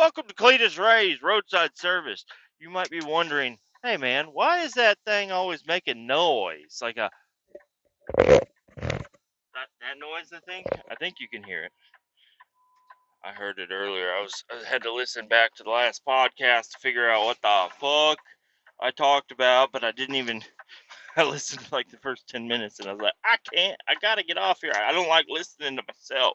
Welcome to Kletus Roadside Service. You might be wondering, hey man, why is that thing always making noise? Like that noise, I think you can hear it. I heard it earlier. I had to listen back to the last podcast to figure out what the fuck I talked about, but I didn't even. I listened to like the first 10 minutes and I was like, I gotta get off here. I don't like listening to myself.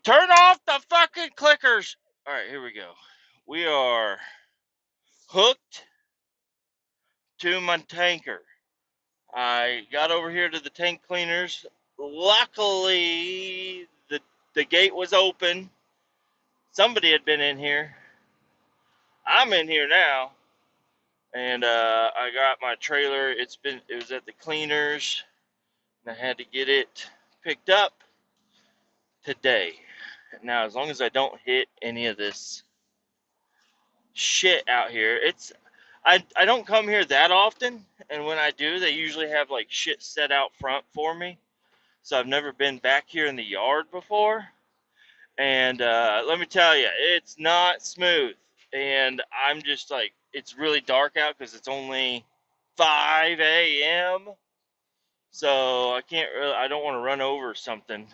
Turn off the fucking clickers. All right, here we go. We are hooked to my tanker. I got over here to the tank cleaners. Luckily, the gate was open. Somebody had been in here. I'm in here now, and I got my trailer. It was at the cleaners, and I had to get it picked up today. Now, as long as I don't hit any of this shit out here, I don't come here that often, and when I do, they usually have like shit set out front for me. So I've never been back here in the yard before. And let me tell you, it's not smooth. And I'm just like, it's really dark out because it's only 5 a.m. So I don't want to run over something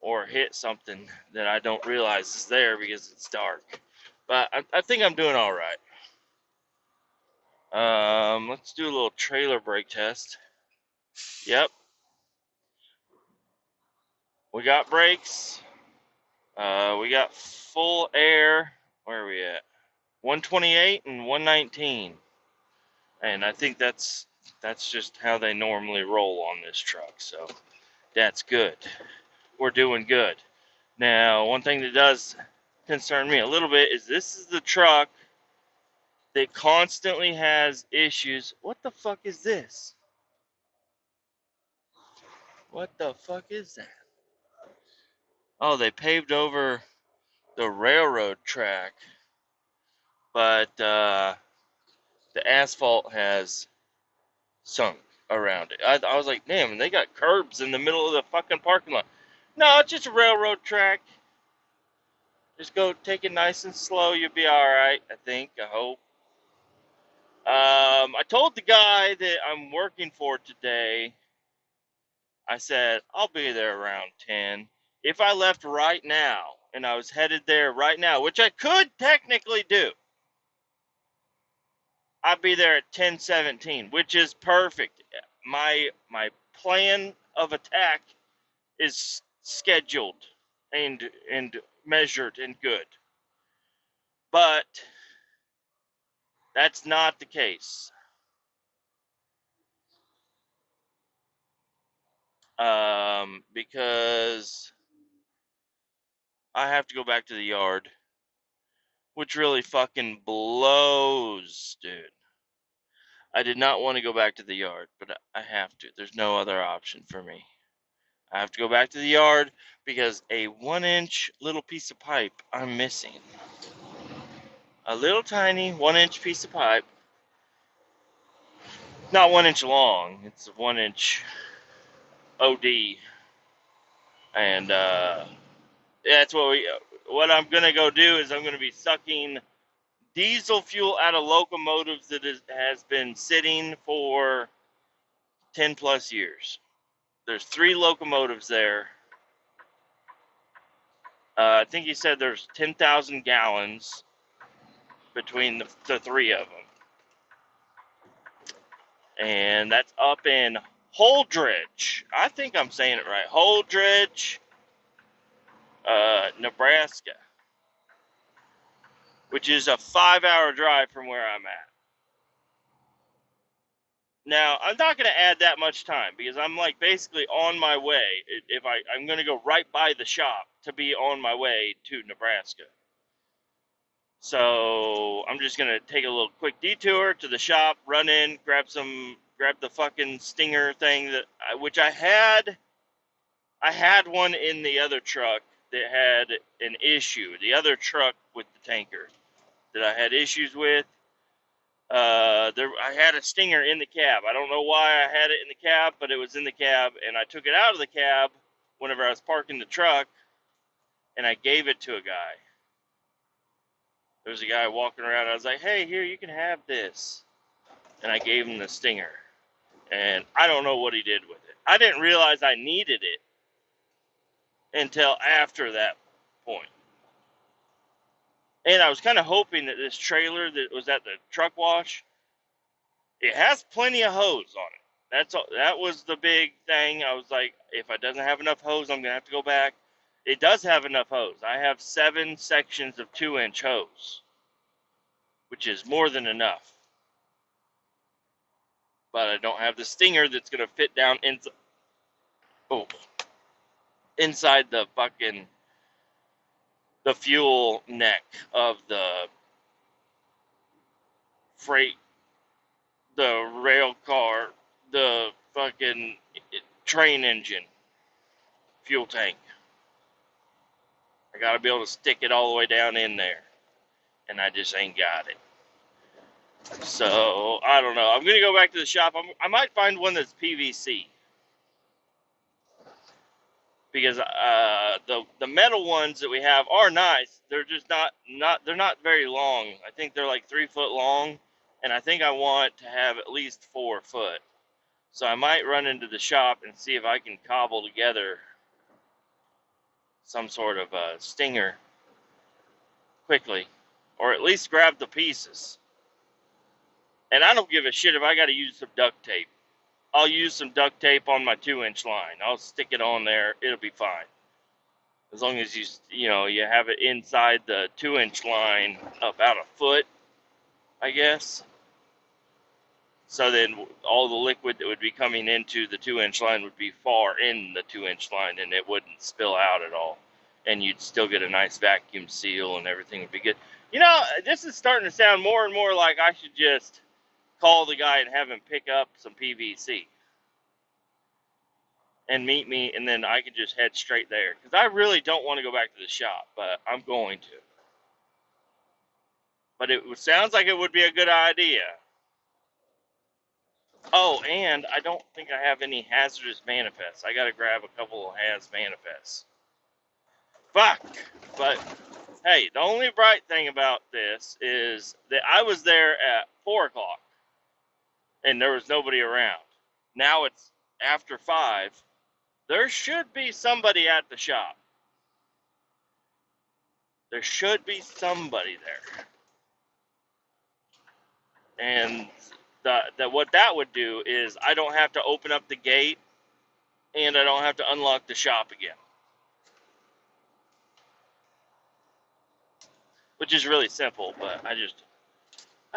or hit something that I don't realize is there because it's dark. But I think I'm doing all right. Let's do a little trailer brake test. Yep. We got brakes. We got full air. Where are we at? 128 and 119. And I think that's just how they normally roll on this truck. So that's good. We're doing good. Now, one thing that does concern me a little bit is this is the truck that constantly has issues. What the fuck is this? What the fuck is that? Oh, they paved over the railroad track, but the asphalt has sunk around it. I was like, damn, they got curbs in the middle of the fucking parking lot. No, it's just a railroad track. Just go take it nice and slow. You'll be all right, I think. I hope. I told the guy that I'm working for today, I said, I'll be there around 10. If I left right now and I was headed there right now, which I could technically do, I'd be there at 10:17, which is perfect. My plan of attack is scheduled and measured and good. But that's not the case. Because I have to go back to the yard, which really fucking blows, dude. I did not want to go back to the yard, but I have to. There's no other option for me. I have to go back to the yard because a 1-inch little piece of pipe I'm missing. A little tiny 1-inch piece of pipe. Not 1 inch long. It's a 1-inch OD. And that's what I'm going to go do is I'm going to be sucking diesel fuel out of locomotives that has been sitting for 10 plus years. There's 3 locomotives there. I think he said there's 10,000 gallons between the 3 of them. And that's up in Holdridge. I think I'm saying it right. Holdridge, Nebraska, which is a 5-hour drive from where I'm at. Now, I'm not going to add that much time because I'm like basically on my way. If I'm going to go right by the shop to be on my way to Nebraska. So I'm just going to take a little quick detour to the shop, run in, grab the fucking stinger thing which I had one in the other truck that had an issue. The other truck with the tanker that I had issues with. I had a stinger in the cab. I don't know why I had it in the cab, but it was in the cab, and I took it out of the cab whenever I was parking the truck, and I gave it to a guy. There was a guy walking around. I was like, hey, here, you can have this. And I gave him the stinger. And I don't know what he did with it. I didn't realize I needed it until after that point. And I was kind of hoping that this trailer that was at the truck wash, it has plenty of hose on it. That's all, that was the big thing. I was like, if it doesn't have enough hose, I'm going to have to go back. It does have enough hose. I have 7 sections of 2-inch hose, which is more than enough. But I don't have the stinger that's going to fit down inside the fucking the fuel neck of the freight, the rail car, the fucking train engine fuel tank. I gotta be able to stick it all the way down in there, and I just ain't got it. So I don't know. I'm gonna go back to the shop. I might find one that's PVC, because the metal ones that we have are nice. They're just not very long. I think they're like 3 foot long, and I think I want to have at least 4 foot. So I might run into the shop and see if I can cobble together some sort of stinger quickly, or at least grab the pieces. And I don't give a shit if I got to use some duct tape. I'll use some duct tape on my 2-inch line. I'll stick it on there. It'll be fine. As long as you have it inside the 2-inch line about a foot, I guess. So then all the liquid that would be coming into the 2-inch line would be far in the 2-inch line, and it wouldn't spill out at all. And you'd still get a nice vacuum seal, and everything would be good. This is starting to sound more and more like I should just call the guy and have him pick up some PVC and meet me, and then I can just head straight there. Because I really don't want to go back to the shop, but I'm going to. But it sounds like it would be a good idea. Oh, and I don't think I have any hazardous manifests. I gotta grab a couple of haz manifests. Fuck! But, hey, the only bright thing about this is that I was there at 4 o'clock, and there was nobody around. Now it's after 5. There should be somebody at the shop. There should be somebody there. And what that would do is I don't have to open up the gate, and I don't have to unlock the shop again. Which is really simple, but I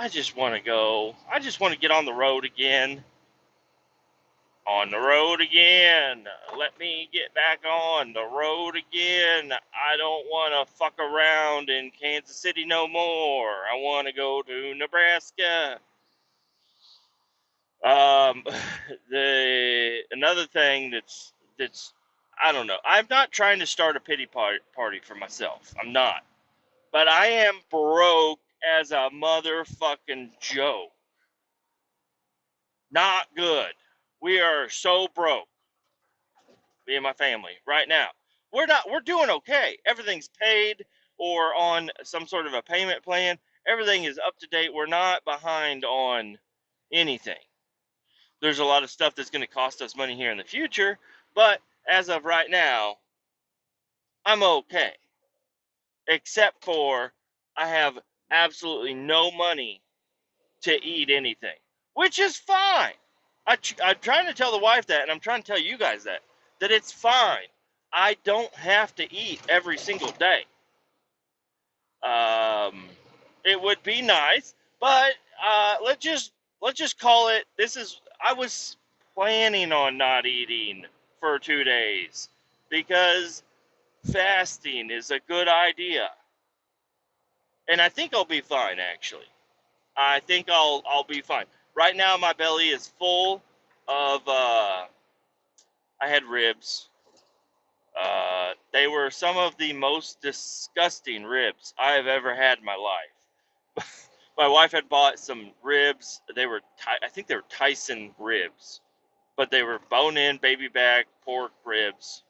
just want to go. I just want to get on the road again. On the road again. Let me get back on the road again. I don't want to fuck around in Kansas City no more. I want to go to Nebraska. Another thing that's I don't know. I'm not trying to start a pity party for myself. I'm not. But I am broke as a motherfucking joke. Not good. We are so broke, me and my family, right now. We're doing okay. Everything's paid or on some sort of a payment plan. Everything is up to date. We're not behind on anything. There's a lot of stuff that's going to cost us money here in the future, but as of right now, I'm okay. Except for I have absolutely no money to eat anything, which is fine. I'm trying to tell the wife that, and I'm trying to tell you guys that it's fine. I don't have to eat every single day. It would be nice, but let's just call it. I was planning on not eating for 2 days because fasting is a good idea, and I think I'll be fine. Actually, I think I'll be fine. Right now, my belly is full of. I had ribs. They were some of the most disgusting ribs I have ever had in my life. My wife had bought some ribs. I think they were Tyson ribs, but they were bone-in, baby back pork ribs.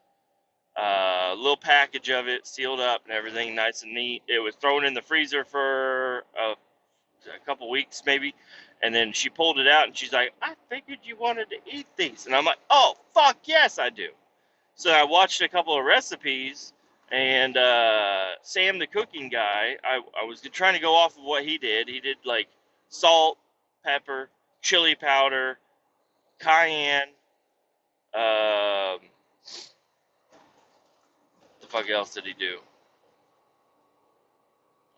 Little package of it, sealed up and everything, nice and neat. It was thrown in the freezer for a couple weeks maybe, and then she pulled it out and she's like, I figured you wanted to eat these. And I'm like, oh, fuck yes, I do. So I watched a couple of recipes, and Sam, the cooking guy, I was trying to go off of what he did. He did like salt, pepper, chili powder, cayenne, what the fuck else did he do?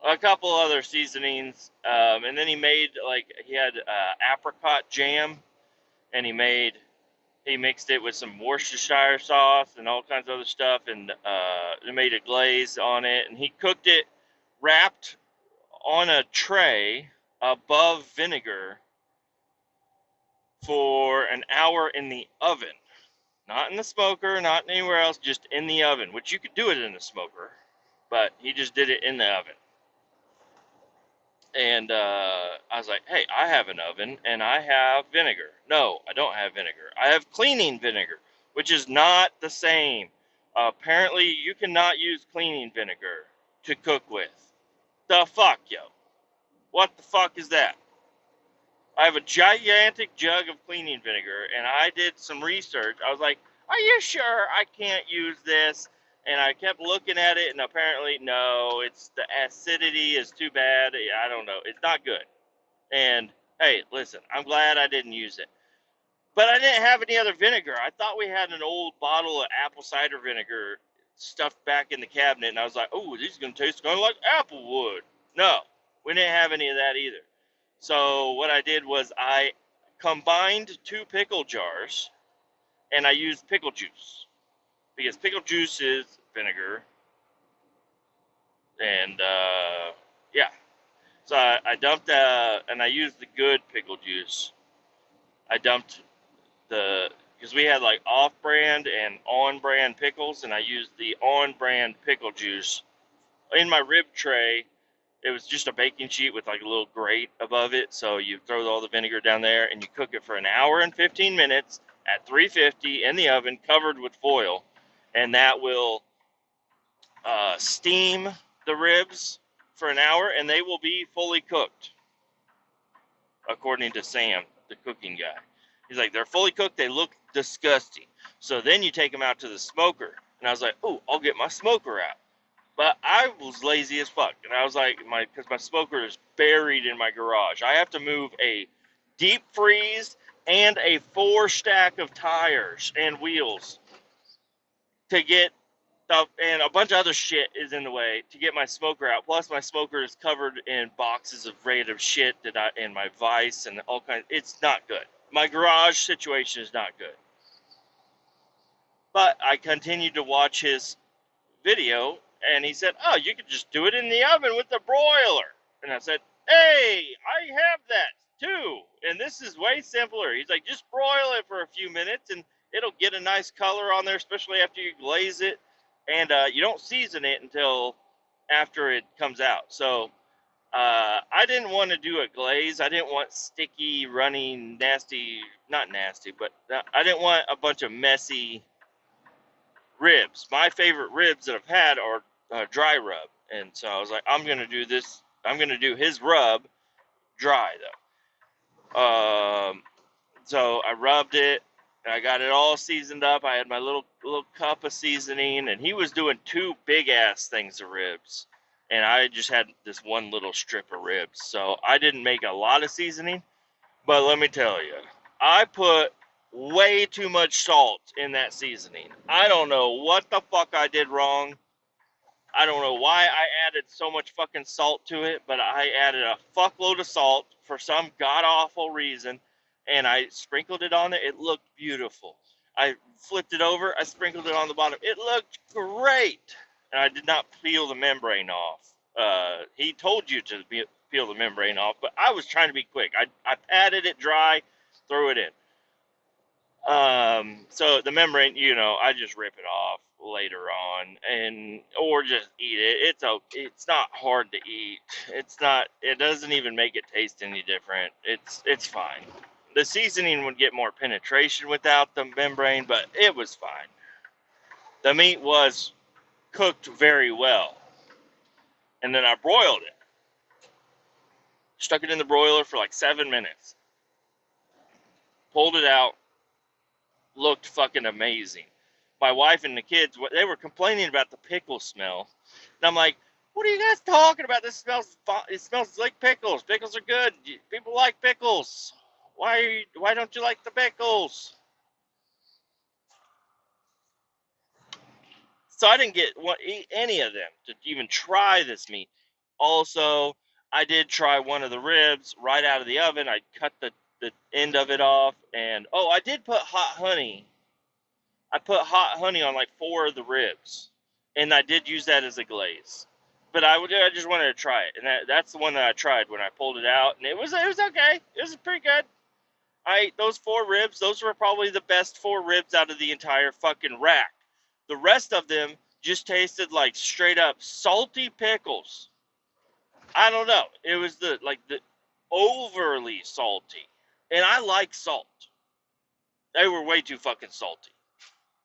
A couple other seasonings, and then he made he had apricot jam, and he mixed it with some Worcestershire sauce and all kinds of other stuff, and he made a glaze on it, and he cooked it wrapped on a tray above vinegar for an hour in the oven. Not in the smoker, not anywhere else, just in the oven, which you could do it in the smoker, but he just did it in the oven. And I was like, hey, I have an oven and I have vinegar. No, I don't have vinegar. I have cleaning vinegar, which is not the same. Apparently, you cannot use cleaning vinegar to cook with. The fuck, yo? What the fuck is that? I have a gigantic jug of cleaning vinegar, and I did some research. I was like, are you sure I can't use this? And I kept looking at it, and apparently, no, it's the acidity is too bad. I don't know. It's not good. And, hey, listen, I'm glad I didn't use it. But I didn't have any other vinegar. I thought we had an old bottle of apple cider vinegar stuffed back in the cabinet, and I was like, oh, these are going to taste kind of like apple would. No, we didn't have any of that either. So what I did was I combined 2 pickle jars, and I used pickle juice, because pickle juice is vinegar, and yeah. So I dumped, and I used the good pickle juice. I dumped because we had like off-brand and on-brand pickles, and I used the on-brand pickle juice in my rib tray. It was just a baking sheet with like a little grate above it, so you throw all the vinegar down there, and you cook it for an hour and 15 minutes at 350 in the oven, covered with foil, and that will steam the ribs for an hour, and they will be fully cooked, according to Sam, the cooking guy. He's like, they're fully cooked, they look disgusting. So then you take them out to the smoker, and I was like, oh, I'll get my smoker out. But I was lazy as fuck, and I was like, because my smoker is buried in my garage. I have to move a deep freeze and a 4 stack of tires and wheels to get stuff, and a bunch of other shit is in the way to get my smoker out. Plus, my smoker is covered in boxes of random shit and my vise and all kinds. It's not good. My garage situation is not good. But I continued to watch his video, and he said, oh, you could just do it in the oven with the broiler. And I said, hey, I have that too, and this is way simpler. He's like, just broil it for a few minutes, and it'll get a nice color on there, especially after you glaze it, and you don't season it until after it comes out. So I didn't want to do a glaze. I didn't want sticky, running, nasty, not nasty, but I didn't want a bunch of messy ribs. My favorite ribs that I've had are dry rub, and so I was like, I'm gonna do this. I'm gonna do his rub dry though. So I rubbed it, and I got it all seasoned up. I had my little cup of seasoning, and he was doing 2 big ass things of ribs, and I just had this one little strip of ribs. So I didn't make a lot of seasoning, but let me tell you, I put way too much salt in that seasoning. I don't know what the fuck I did wrong. I don't know why I added so much fucking salt to it, but I added a fuckload of salt for some god-awful reason, and I sprinkled it on there. It looked beautiful. I flipped it over. I sprinkled it on the bottom. It looked great, and I did not peel the membrane off. He told you to peel the membrane off, but I was trying to be quick. I patted it dry, threw it in. So the membrane, I just rip it off later on, or just eat it. It's not hard to eat. It doesn't even make it taste any different. It's fine. The seasoning would get more penetration without the membrane, but it was fine. The meat was cooked very well. And then I broiled it. Stuck it in the broiler for like 7 minutes. Pulled it out. Looked fucking amazing. My wife and the kids, they were complaining about the pickle smell. And I'm like, what are you guys talking about? It smells like pickles. Pickles are good. People like pickles. Why don't you like the pickles? So I didn't eat any of them to even try this meat. Also, I did try one of the ribs right out of the oven. I cut the end of it off, and I did put hot honey. I put hot honey on like 4 of the ribs, and I did use that as a glaze. But I just wanted to try it, and that's the one that I tried when I pulled it out, and it was okay. It was pretty good. I ate those 4 ribs. Those were probably the best 4 ribs out of the entire fucking rack. The rest of them just tasted like straight up salty pickles. I don't know. It was the overly salty, and I like salt. They were way too fucking salty.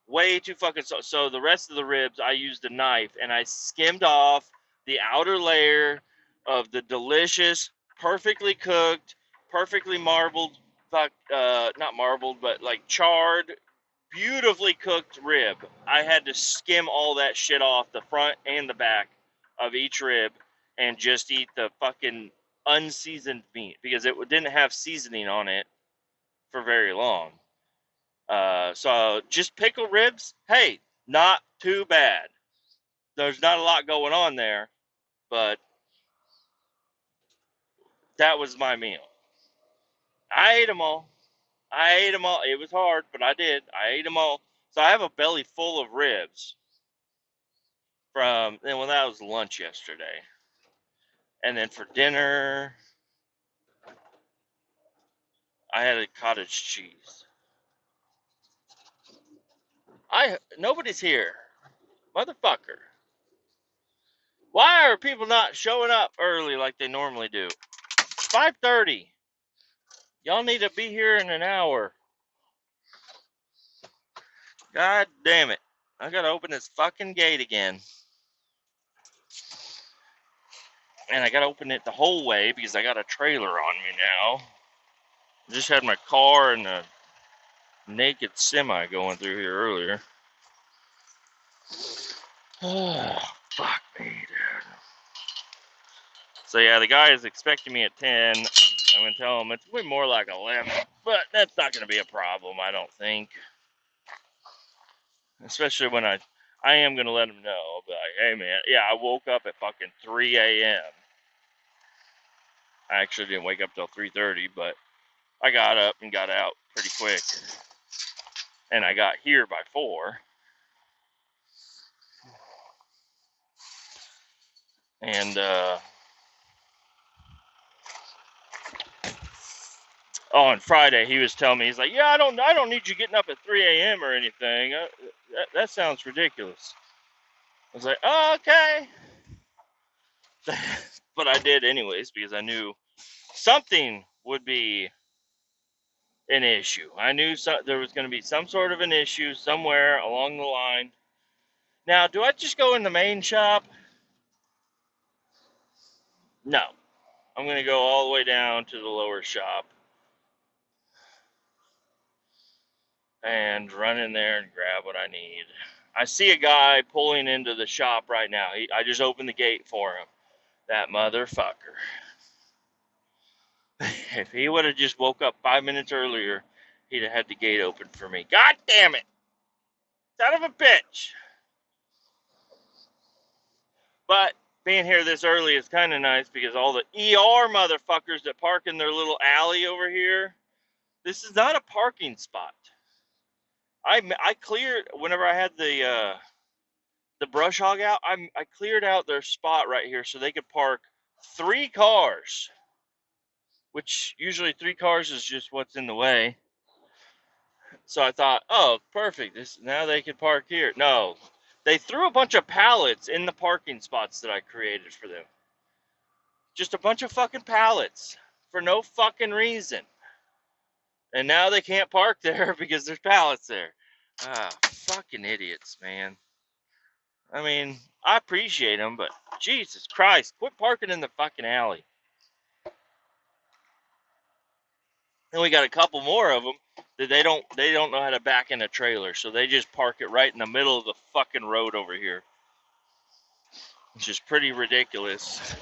Way too fucking salty. So the rest of the ribs, I used a knife and I skimmed off the outer layer of the delicious, perfectly cooked, perfectly marbled, not marbled, but like charred, beautifully cooked rib. I had to skim all that shit off the front and the back of each rib and just eat the fucking unseasoned meat because it didn't have seasoning on it for very long. So just pickled ribs, hey, not too bad. There's not a lot going on there, but that was my meal. I ate them all. It was hard, but I did. I ate them all. So I have a belly full of ribs that was lunch yesterday. And then for dinner, I had a cottage cheese. Nobody's here. Motherfucker. Why are people not showing up early like they normally do? It's 5:30. Y'all need to be here in an hour. God damn it. I gotta open this fucking gate again. And I gotta open it the whole way because I got a trailer on me now. I just had my car and a naked semi going through here earlier. Oh, fuck me, dude. So yeah, the guy is expecting me at 10. I'm gonna tell him it's way more like 11, but that's not gonna be a problem, I don't think. Especially when I am gonna let him know, but like, hey man, yeah, I woke up at fucking 3 a.m. I actually didn't wake up till 3:30, but I got up and got out pretty quick, and I got here by 4. And on Friday, he was telling me, he's like, "Yeah, I don't need you getting up at 3 a.m. or anything. That sounds ridiculous." I was like, "Oh, okay," but I did anyways because I knew something would be an issue. I knew there was going to be some sort of an issue somewhere along the line. Now, do I just go in the main shop? No. I'm going to go all the way down to the lower shop and run in there and grab what I need. I see a guy pulling into the shop right now. I just opened the gate for him. That motherfucker. If he would have just woke up 5 minutes earlier, he'd have had the gate open for me. God damn it! Son of a bitch! But being here this early is kind of nice because all the ER motherfuckers that park in their little alley over here, this is not a parking spot. I cleared whenever I had the brush hog out. I cleared out their spot right here so they could park 3 cars, which usually 3 cars is just what's in the way. So I thought, oh, perfect. Now they can park here. No, they threw a bunch of pallets in the parking spots that I created for them. Just a bunch of fucking pallets for no fucking reason. And now they can't park there because there's pallets there. Ah, fucking idiots, man. I mean, I appreciate them, but Jesus Christ, quit parking in the fucking alley. And we got a couple more of them that they don't know how to back in a trailer, so they just park it right in the middle of the fucking road over here, which is pretty ridiculous,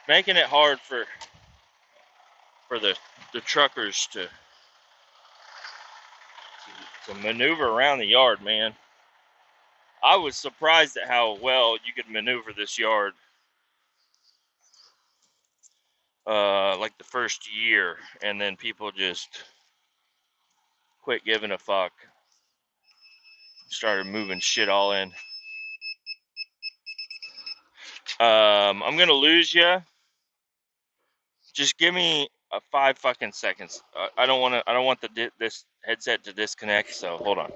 making it hard for the truckers to maneuver around the yard, man. I was surprised at how well you could maneuver this yard, like the first year, and then people just quit giving a fuck, started moving shit all in. I'm gonna lose you. Just give me 5 fucking seconds. I don't want this headset to disconnect. So hold on.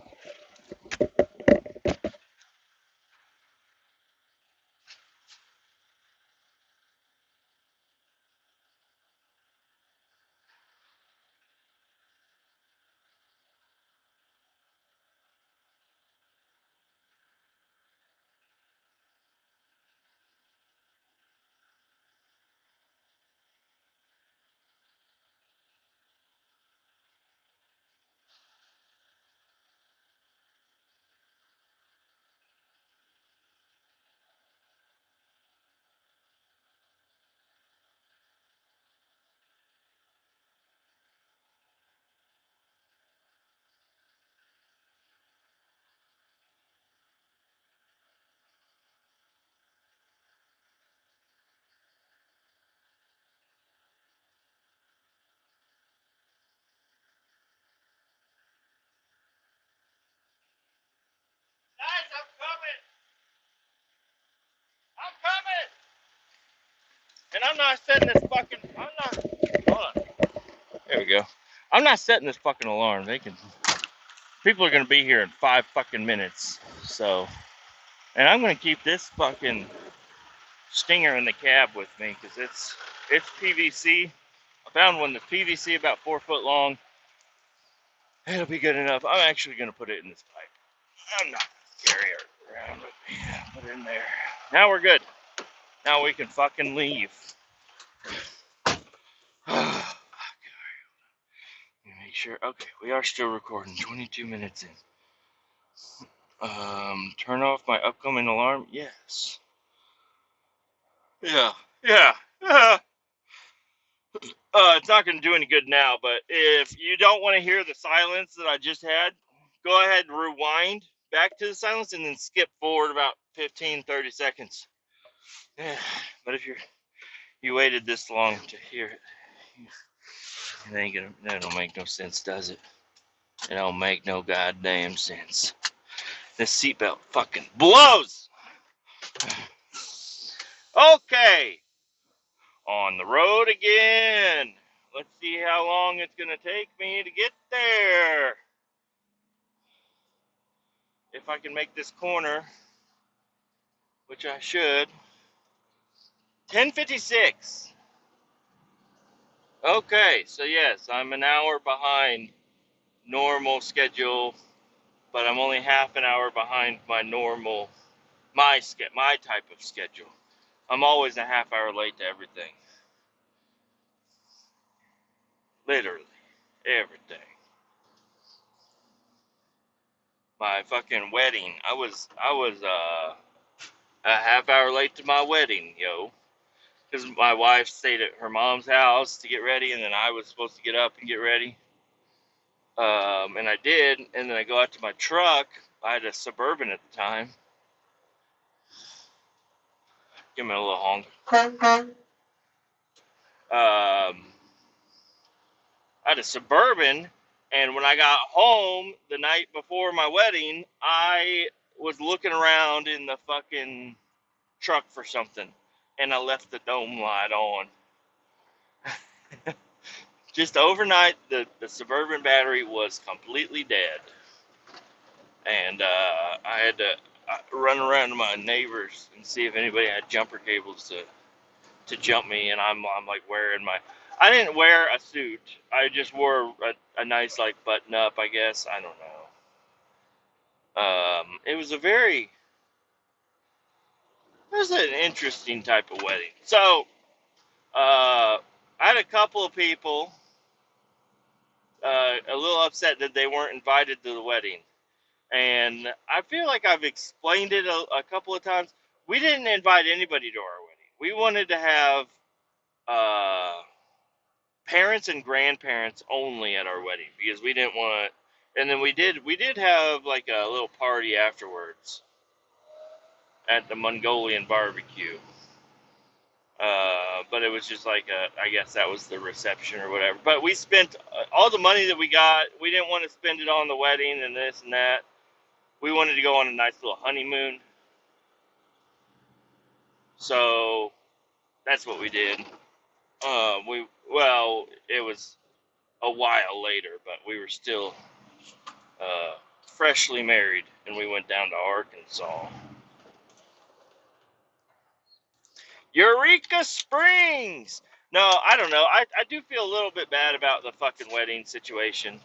Guys, I'm coming. And I'm not setting this fucking. I'm not. Hold on. There we go. I'm not setting this fucking alarm. People are gonna be here in 5 fucking minutes. So, and I'm gonna keep this fucking stinger in the cab with me because it's PVC. I found one that's PVC about 4 foot long. It'll be good enough. I'm actually gonna put it in this pipe. I'm not gonna carry it around with me. Put it in there. Now we're good. Now we can fucking leave. Make sure. Okay, we are still recording. 22 minutes in. Turn off my upcoming alarm. Yes. Yeah. Yeah. It's not going to do any good now, but if you don't want to hear the silence that I just had, go ahead and rewind back to the silence and then skip forward about 15, 30 seconds. Yeah. But if you waited this long to hear it, that don't make no sense, does it? It don't make no goddamn sense. This seatbelt fucking blows! Okay. On the road again. Let's see how long it's going to take me to get there. If I can make this corner, which I should. 10:56. Okay, so yes, I'm an hour behind normal schedule, but I'm only half an hour behind my normal, my type of schedule. I'm always a half hour late to everything. Literally, everything. My fucking wedding. I was a half hour late to my wedding, yo. Because my wife stayed at her mom's house to get ready, and then I was supposed to get up and get ready. And I did, and then I go out to my truck. I had a Suburban at the time. Give me a little honk. I had a Suburban, and when I got home the night before my wedding, I was looking around in the fucking truck for something, and I left the dome light on. Just overnight, the Suburban battery was completely dead, and I had to run around to my neighbors and see if anybody had jumper cables to jump me, and I'm like wearing I didn't wear a suit. I just wore a nice like button up, I guess. I don't know. It was a very It was an interesting type of wedding. So, I had a couple of people a little upset that they weren't invited to the wedding. And I feel like I've explained it a couple of times. We didn't invite anybody to our wedding. We wanted to have uh, parents and grandparents only at our wedding because we didn't want. And then we did have like a little party afterwards at the Mongolian barbecue. But it was just like I guess that was the reception or whatever. But we spent all the money that we got. We didn't want to spend it on the wedding and this and that. We wanted to go on a nice little honeymoon. So that's what we did. It was a while later, but we were still freshly married, and we went down to Arkansas. Eureka Springs! No, I don't know. I do feel a little bit bad about the fucking wedding situation.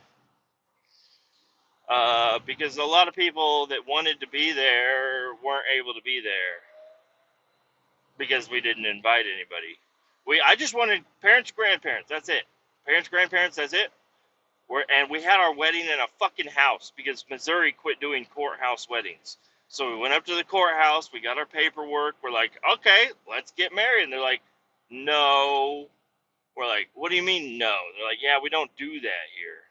Because a lot of people that wanted to be there weren't able to be there because we didn't invite anybody. I just wanted parents, grandparents. That's it. Parents, grandparents. That's it. And we had our wedding in a fucking house because Missouri quit doing courthouse weddings. So we went up to the courthouse. We got our paperwork. We're like, okay, let's get married. And they're like, no. We're like, what do you mean no? They're like, yeah, we don't do that here.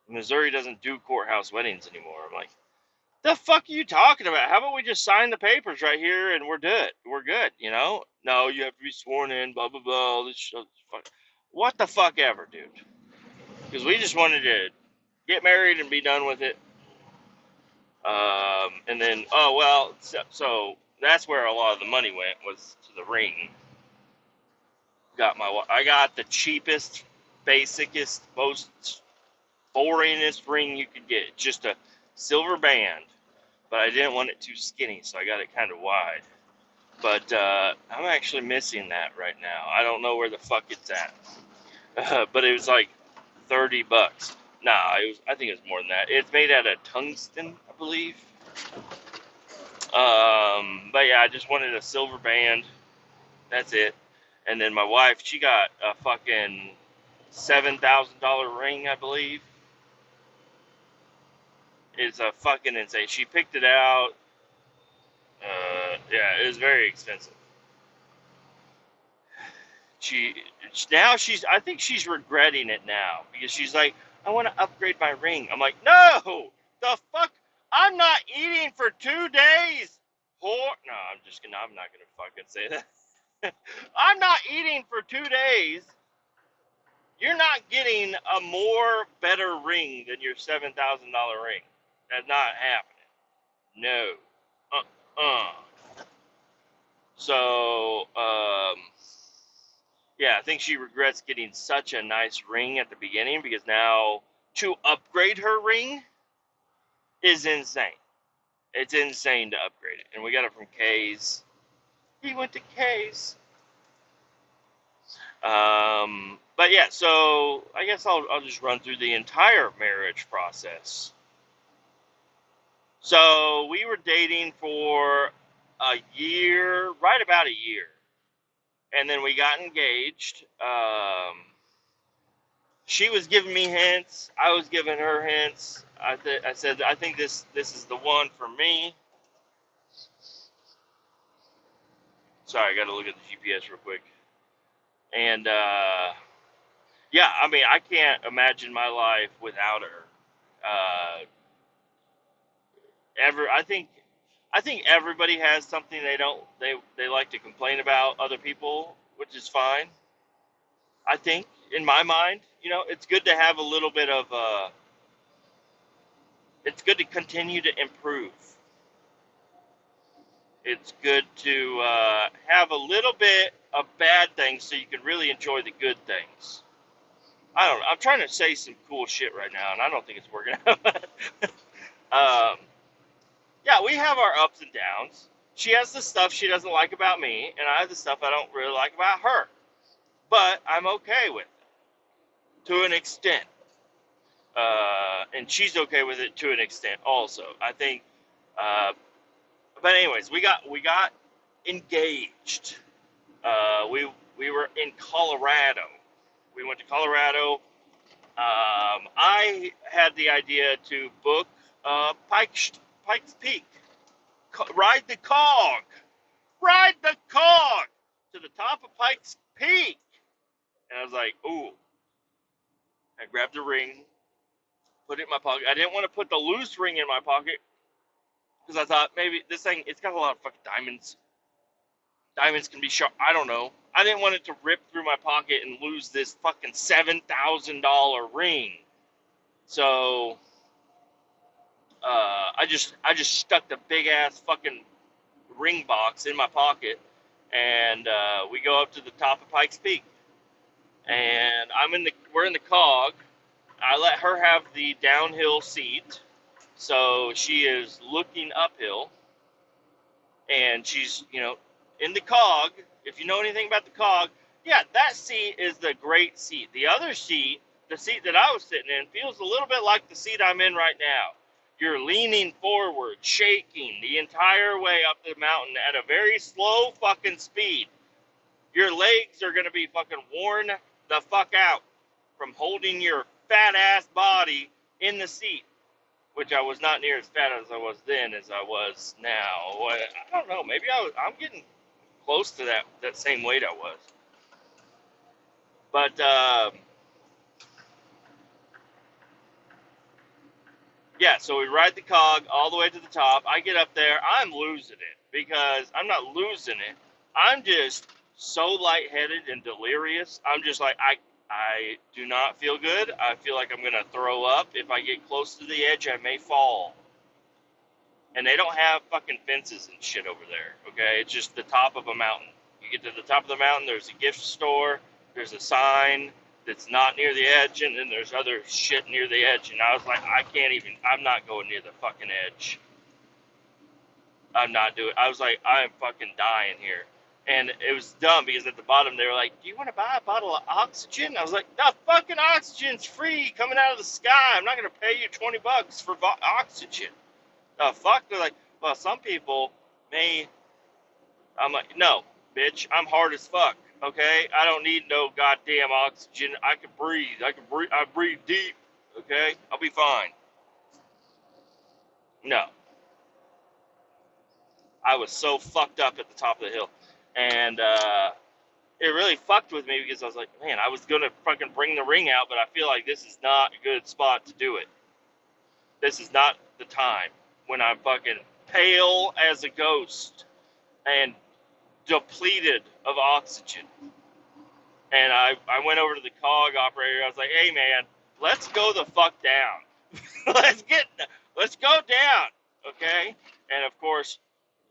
Missouri doesn't do courthouse weddings anymore. I'm like, the fuck are you talking about? How about we just sign the papers right here and we're good? We're good, you know? No, you have to be sworn in, blah, blah, blah. All this shit. What the fuck ever, dude? Because we just wanted to get married and be done with it. And then, so that's where a lot of the money went, was to the ring. I got the cheapest, basicest, most boringest ring you could get. Just a silver band. But I didn't want it too skinny, so I got it kind of wide. But I'm actually missing that right now. I don't know where the fuck it's at. But it was like $30. Nah, I think it was more than that. It's made out of tungsten, I believe. But yeah, I just wanted a silver band. That's it. And then my wife, she got a fucking $7,000 ring, I believe. It's a fucking insane. She picked it out. Yeah, it was very expensive. I think she's regretting it now because she's like, I want to upgrade my ring. I'm like, no, the fuck, I'm not eating for 2 days. No, I'm not gonna fucking say that. I'm not eating for 2 days. You're not getting a more better ring than your $7,000 ring. That's not happening. No. So, yeah, I think she regrets getting such a nice ring at the beginning because now to upgrade her ring is insane. It's insane to upgrade it. And we got it from Kay's. He went to Kay's. But yeah, so I guess I'll just run through the entire marriage process. So we were dating for a year, right about a year. And then we got engaged. She was giving me hints. I was giving her hints. I said, I think this is the one for me. Sorry, I got to look at the GPS real quick. And yeah, I mean, I can't imagine my life without her. I think everybody has something they like to complain about other people, which is fine. I think in my mind, it's good to have a little bit of it's good to continue to improve. It's good to have a little bit of bad things so you can really enjoy the good things. I don't know. I'm trying to say some cool shit right now, and I don't think it's working out. Yeah, we have our ups and downs. She has the stuff she doesn't like about me, and I have the stuff I don't really like about her. But I'm okay with it to an extent. And she's okay with it to an extent also. I think But anyways, we got engaged. We were in Colorado. We went to Colorado. I had the idea to book Pikes Peak, ride the cog to the top of Pikes Peak, and I was like, ooh. I grabbed the ring, put it in my pocket. I didn't want to put the loose ring in my pocket because I thought maybe this thing, it's got a lot of fucking diamonds. Diamonds can be sharp. I don't know. I didn't want it to rip through my pocket and lose this fucking $7,000 ring. So I just stuck the big ass fucking ring box in my pocket, and we go up to the top of Pikes Peak, and we're in the cog. I let her have the downhill seat, so she is looking uphill, and she's, in the cog. If you know anything about the cog, yeah, that seat is the great seat. The other seat, the seat that I was sitting in, feels a little bit like the seat I'm in right now. You're leaning forward, shaking the entire way up the mountain at a very slow fucking speed. Your legs are going to be fucking worn the fuck out from holding your fat ass body in the seat, which I was not near as fat as I was then as I was now. I don't know. Maybe I'm getting close to that same weight I was. But yeah, so we ride the cog all the way to the top. I get up there. I'm losing it because I'm not losing it. I'm just so lightheaded and delirious. I'm just like, I do not feel good. I feel like I'm going to throw up. If I get close to the edge, I may fall. And they don't have fucking fences and shit over there, okay? It's just the top of a mountain. You get to the top of the mountain, there's a gift store, there's a sign that's not near the edge, and then there's other shit near the edge. And I was like, I'm not going near the fucking edge. I was like, I am fucking dying here. And it was dumb because at the bottom they were like, do you want to buy a bottle of oxygen? I was like, the fucking oxygen's free coming out of the sky. I'm not going to pay you $20 for oxygen. The fuck? They're like, well, some people may. I'm like, no, bitch, I'm hard as fuck, okay? I don't need no goddamn oxygen. I can breathe. I breathe deep, okay? I'll be fine. No. I was so fucked up at the top of the hill. And it really fucked with me because I was like, man, I was going to fucking bring the ring out, but I feel like this is not a good spot to do it. This is not the time when I'm fucking pale as a ghost and depleted of oxygen. And I went over to the cog operator. I was like, hey, man, let's go the fuck down. let's go down, okay? And, of course,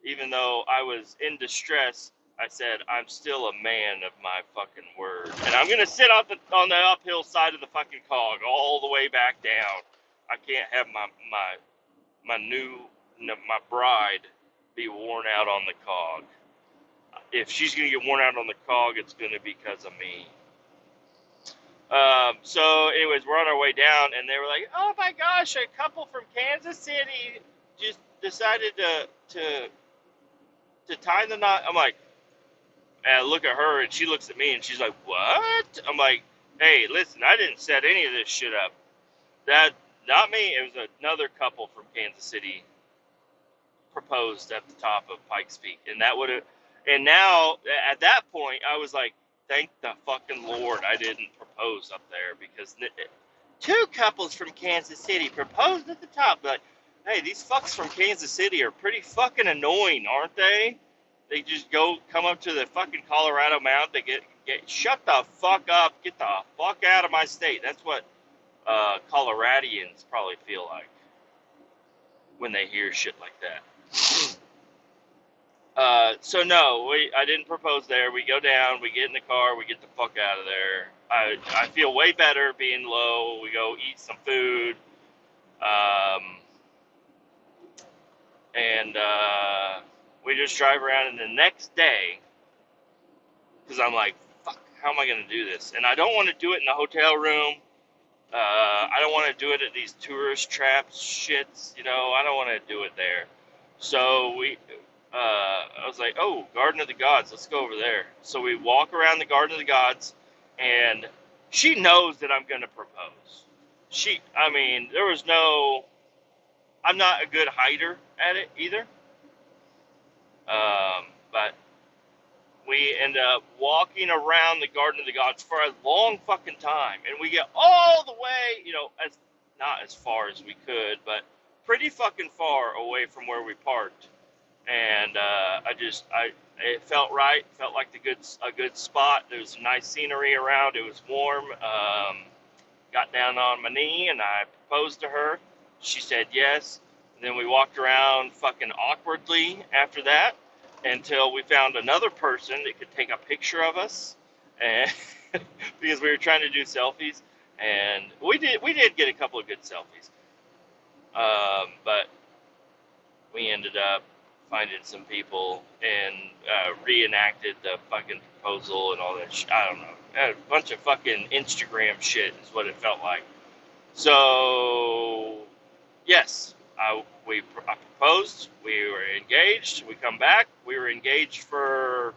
even though I was in distress, I said, I'm still a man of my fucking word. And I'm going to sit on the uphill side of the fucking cog all the way back down. I can't have my bride be worn out on the cog. If she's going to get worn out on the cog, it's going to be because of me. So, anyways, we're on our way down, and they were like, oh my gosh, a couple from Kansas City just decided to tie the knot. I'm like, and I look at her, and she looks at me, and she's like, what? I'm like, hey, listen, I didn't set any of this shit up. Not me. It was another couple from Kansas City proposed at the top of Pikes Peak, and now at that point I was like, thank the fucking Lord I didn't propose up there, because two couples from Kansas City proposed at the top. Like, hey, these fucks from Kansas City are pretty fucking annoying, aren't they? They just come up to the fucking Colorado mountain. They get shut the fuck up, get the fuck out of my state. That's what Coloradians probably feel like when they hear shit like that. So no, I didn't propose there. We go down, we get in the car, we get the fuck out of there. I feel way better being low. We go eat some food, and we just drive around. And the next day, because I'm like, fuck, how am I gonna do this? And I don't want to do it in the hotel room. I don't want to do it at these tourist traps shits. I don't want to do it there. So I was like, oh, Garden of the Gods, let's go over there. So we walk around the Garden of the Gods, and she knows that I'm going to propose. I mean, there was no, I'm not a good hider at it either. But we end up walking around the Garden of the Gods for a long fucking time, and we get all the way, as not as far as we could, but pretty fucking far away from where we parked. And it felt right. Felt like a good spot. There was nice scenery around. It was warm. Got down on my knee and I proposed to her. She said yes. And then we walked around fucking awkwardly after that until we found another person that could take a picture of us, and because we were trying to do selfies, and we did get a couple of good selfies. But we ended up finding some people and reenacted the fucking proposal and all that shit. I don't know. A bunch of fucking Instagram shit is what it felt like. So, yes, I proposed. We were engaged. We come back. We were engaged for,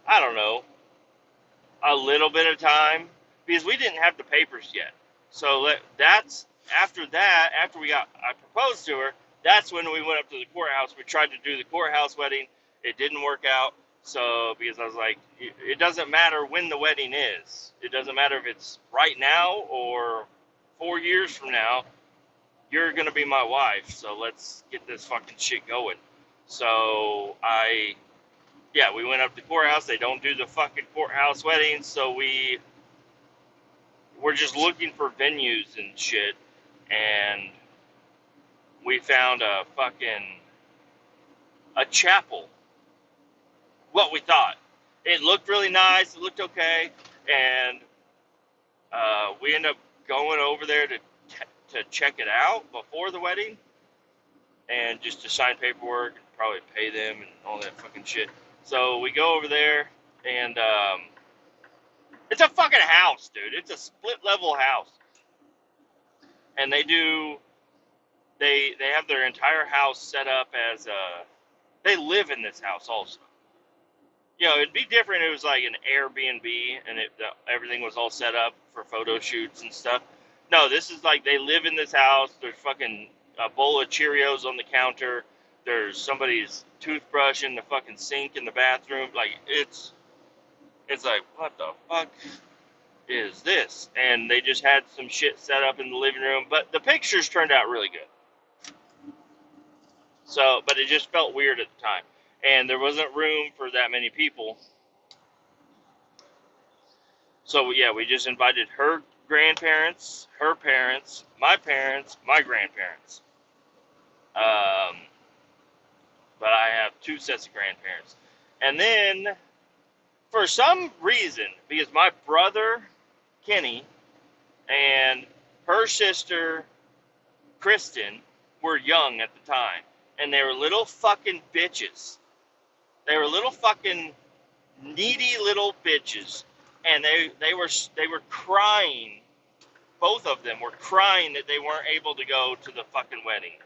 I don't know, a little bit of time because we didn't have the papers yet. So that's after that. After I proposed to her. That's when we went up to the courthouse. We tried to do the courthouse wedding. It didn't work out. So because I was like, it doesn't matter when the wedding is. It doesn't matter if it's right now or 4 years from now. You're gonna be my wife. So let's get this fucking shit going. So we went up to the courthouse. They don't do the fucking courthouse weddings, so we're just looking for venues and shit, and we found a chapel. What we thought. It looked really nice. It looked okay, and we ended up going over there to check it out before the wedding, and just to sign paperwork and probably pay them and all that fucking shit. So we go over there, and it's a fucking house, dude. It's a split level house, and they have their entire house set up as they live in this house also. It'd be different. It was like an Airbnb, and everything was all set up for photo shoots and stuff. No, this is like they live in this house. There's fucking a bowl of Cheerios on the counter. There's somebody's toothbrush in the fucking sink in the bathroom. Like it's like, what the fuck is this? And they just had some shit set up in the living room, but the pictures turned out really good. So, but it just felt weird at the time. And there wasn't room for that many people. So, yeah, we just invited her grandparents, her parents, my grandparents. But I have 2 sets of grandparents. And then, for some reason, because my brother, Kenny, and her sister, Kristen, were young at the time. And they were little fucking bitches. They were little fucking needy little bitches, and they were crying. Both of them were crying that they weren't able to go to the fucking wedding.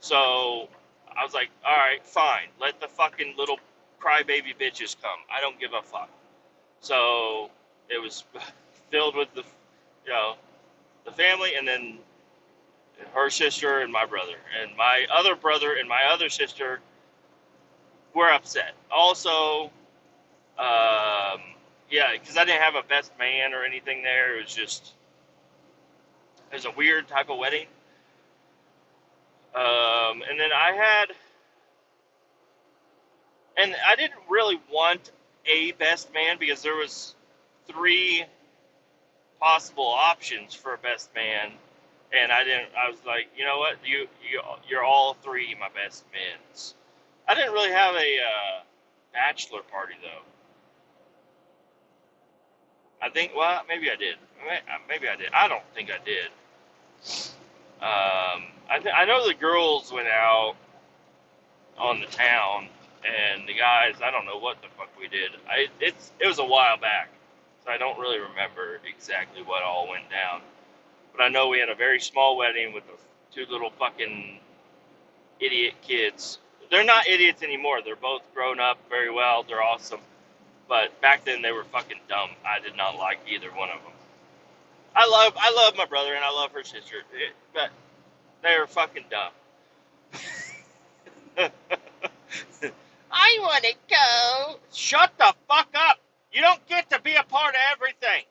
So I was like, all right, fine. Let the fucking little crybaby bitches come. I don't give a fuck. So it was filled with the family, and then her sister and my brother, and my other brother and my other sister were upset. Also, because I didn't have a best man or anything there. It was a weird type of wedding. And then and I didn't really want a best man because there was 3 possible options for a best man, and I was like, you know what, you're all 3 my best men. I didn't really have a bachelor party though. I think, well, maybe I did. Maybe I did. I don't think I did. I know the girls went out on the town, and the guys, I don't know what the fuck we did. It was a while back, so I don't really remember exactly what all went down. But I know we had a very small wedding with the 2 little fucking idiot kids they're not idiots anymore. They're both grown up very well. They're awesome. But back then they were fucking dumb. I did not like either one of them. I love my brother and I love her sister, but they were fucking dumb. I want to go. Shut the fuck up. You don't get to be a part of everything.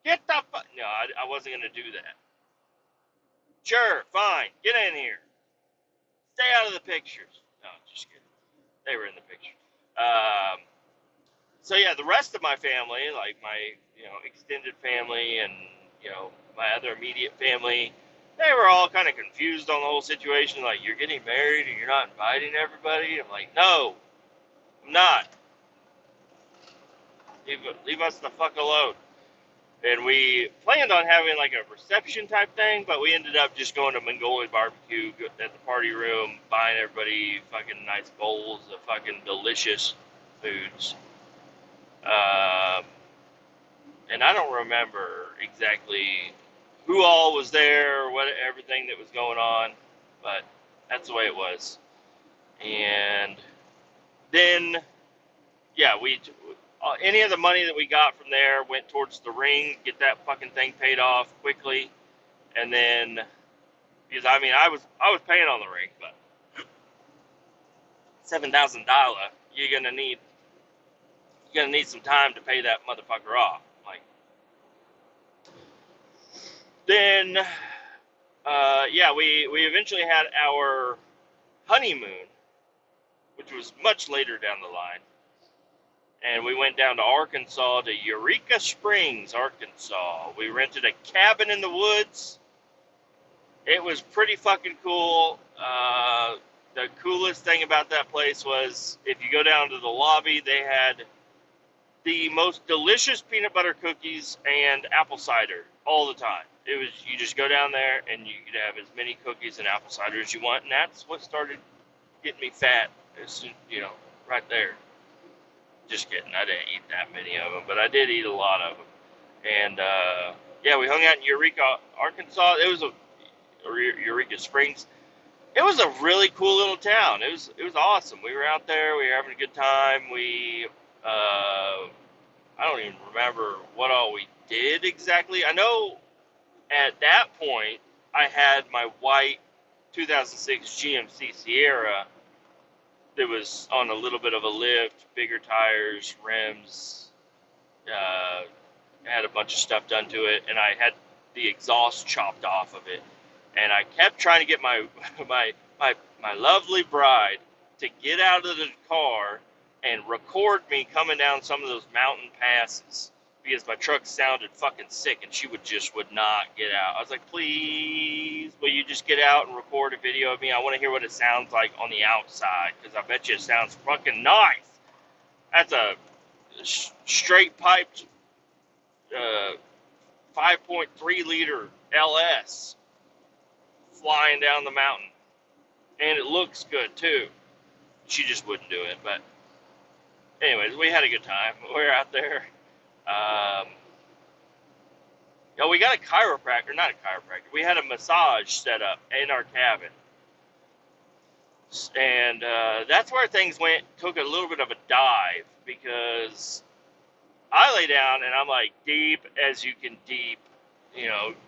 Get the fuck. No, I wasn't gonna do that. Sure, fine. Get in here. Stay out of the pictures. No, just kidding. They were in the picture. So yeah, the rest of my family, like my extended family and my other immediate family, they were all kind of confused on the whole situation. Like, you're getting married and you're not inviting everybody. I'm like, no, I'm not. Leave us the fuck alone. And we planned on having like a reception type thing, but we ended up just going to Mongolian barbecue at the party room, buying everybody fucking nice bowls of fucking delicious foods. And I don't remember exactly who all was there, what everything that was going on, but that's the way it was. And then, yeah, any of the money that we got from there went towards the ring, get that fucking thing paid off quickly, and then because I mean I was paying on the ring, but $7,000, you're gonna need some time to pay that motherfucker off. Like, then, yeah, we eventually had our honeymoon, which was much later down the line. And we went down to Arkansas, to Eureka Springs, Arkansas. We rented a cabin in the woods. It was pretty fucking cool. The coolest thing about that place was, if you go down to the lobby, they had the most delicious peanut butter cookies and apple cider all the time. It was, you just go down there and you could have as many cookies and apple cider as you want, and that's what started getting me fat, right there. Just kidding, I didn't eat that many of them, but I did eat a lot of them. And, yeah, we hung out in Eureka, Arkansas. It was Eureka Springs. It was a really cool little town. It was awesome. We were out there. We were having a good time. I don't even remember what all we did exactly. I know at that point I had my white 2006 GMC Sierra that was on a little bit of a lift, bigger tires, rims, had a bunch of stuff done to it, and I had the exhaust chopped off of it. And I kept trying to get my lovely bride to get out of the car and record me coming down some of those mountain passes, because my truck sounded fucking sick and she would not get out. I was like, please, will you just get out and record a video of me? I want to hear what it sounds like on the outside, because I bet you it sounds fucking nice. That's a straight piped 5.3 liter LS flying down the mountain. And it looks good too. She just wouldn't do it, but anyways, we had a good time. We were out there. We got a chiropractor, not a chiropractor. We had a massage set up in our cabin. And that's where things took a little bit of a dive, because I lay down and I'm like, deep as you can deep,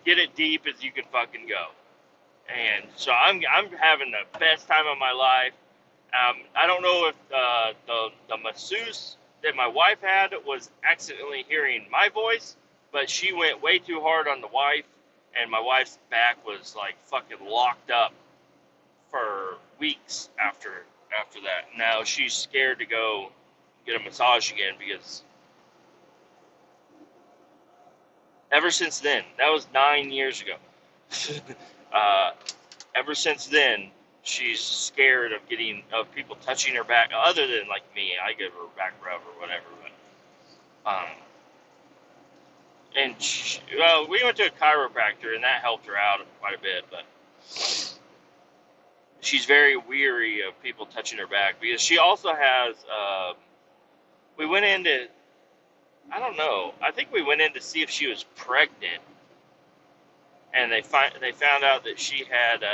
get it deep as you can fucking go. And so I'm having the best time of my life. I don't know if the masseuse that my wife had was accidentally hearing my voice, but she went way too hard on the wife, and my wife's back was like fucking locked up for weeks after that. Now she's scared to go get a massage again, because ever since then, that was 9 years ago. Ever since then, she's scared of people touching her back, other than like me. I give her a back rub or whatever. But, we went to a chiropractor, and that helped her out quite a bit. But she's very weary of people touching her back, because she also has. We went in to, I don't know. I think we went in to see if she was pregnant. And they found out that she had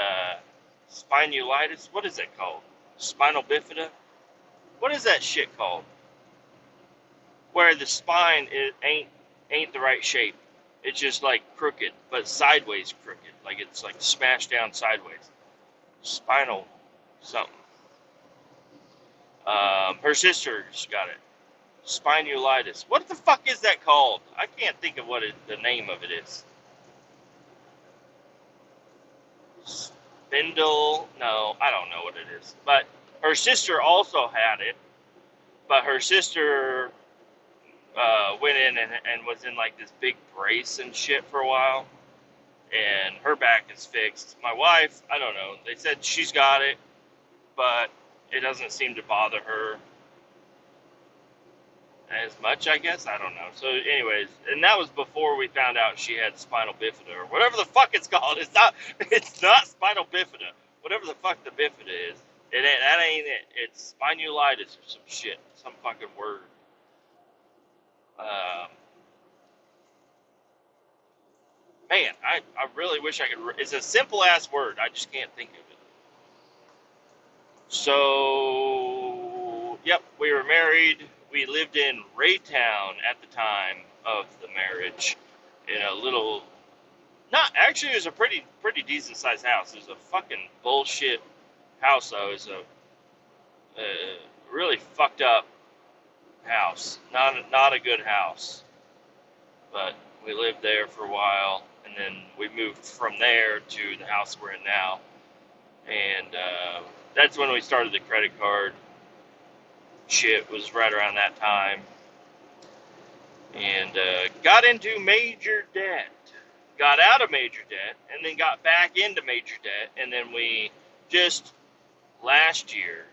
spinulitis. What is it called? Spinal bifida. What is that shit called? Where the spine ain't the right shape. It's just like crooked, but sideways crooked. Like it's like smashed down sideways. Spinal something. Her sister's got it. Spinulitis. What the fuck is that called? I can't think of the name of it is. Spindle. No, I don't know what it is. But her sister also had it. But her sister went in and was in like this big brace and shit for a while. And her back is fixed. My wife, I don't know. They said she's got it, but it doesn't seem to bother her as much, I guess. I don't know. So, anyways, and that was before we found out she had spinal bifida or whatever the fuck it's called. It's not spinal bifida. Whatever the fuck the bifida is, that ain't it. It's spinulitis or some shit, some fucking word. Um, Man, I really wish I could. It's a simple ass word. I just can't think of it. So, yep, we were married. We lived in Raytown at the time of the marriage, in a little. Not actually, it was a pretty decent sized house. It was a fucking bullshit house though. It was a really fucked up house. Not a good house, but we lived there for a while, and then we moved from there to the house we're in now. And that's when we started the credit card shit. Was right around that time, and got into major debt. Got out of major debt, and then got back into major debt, and then we just last year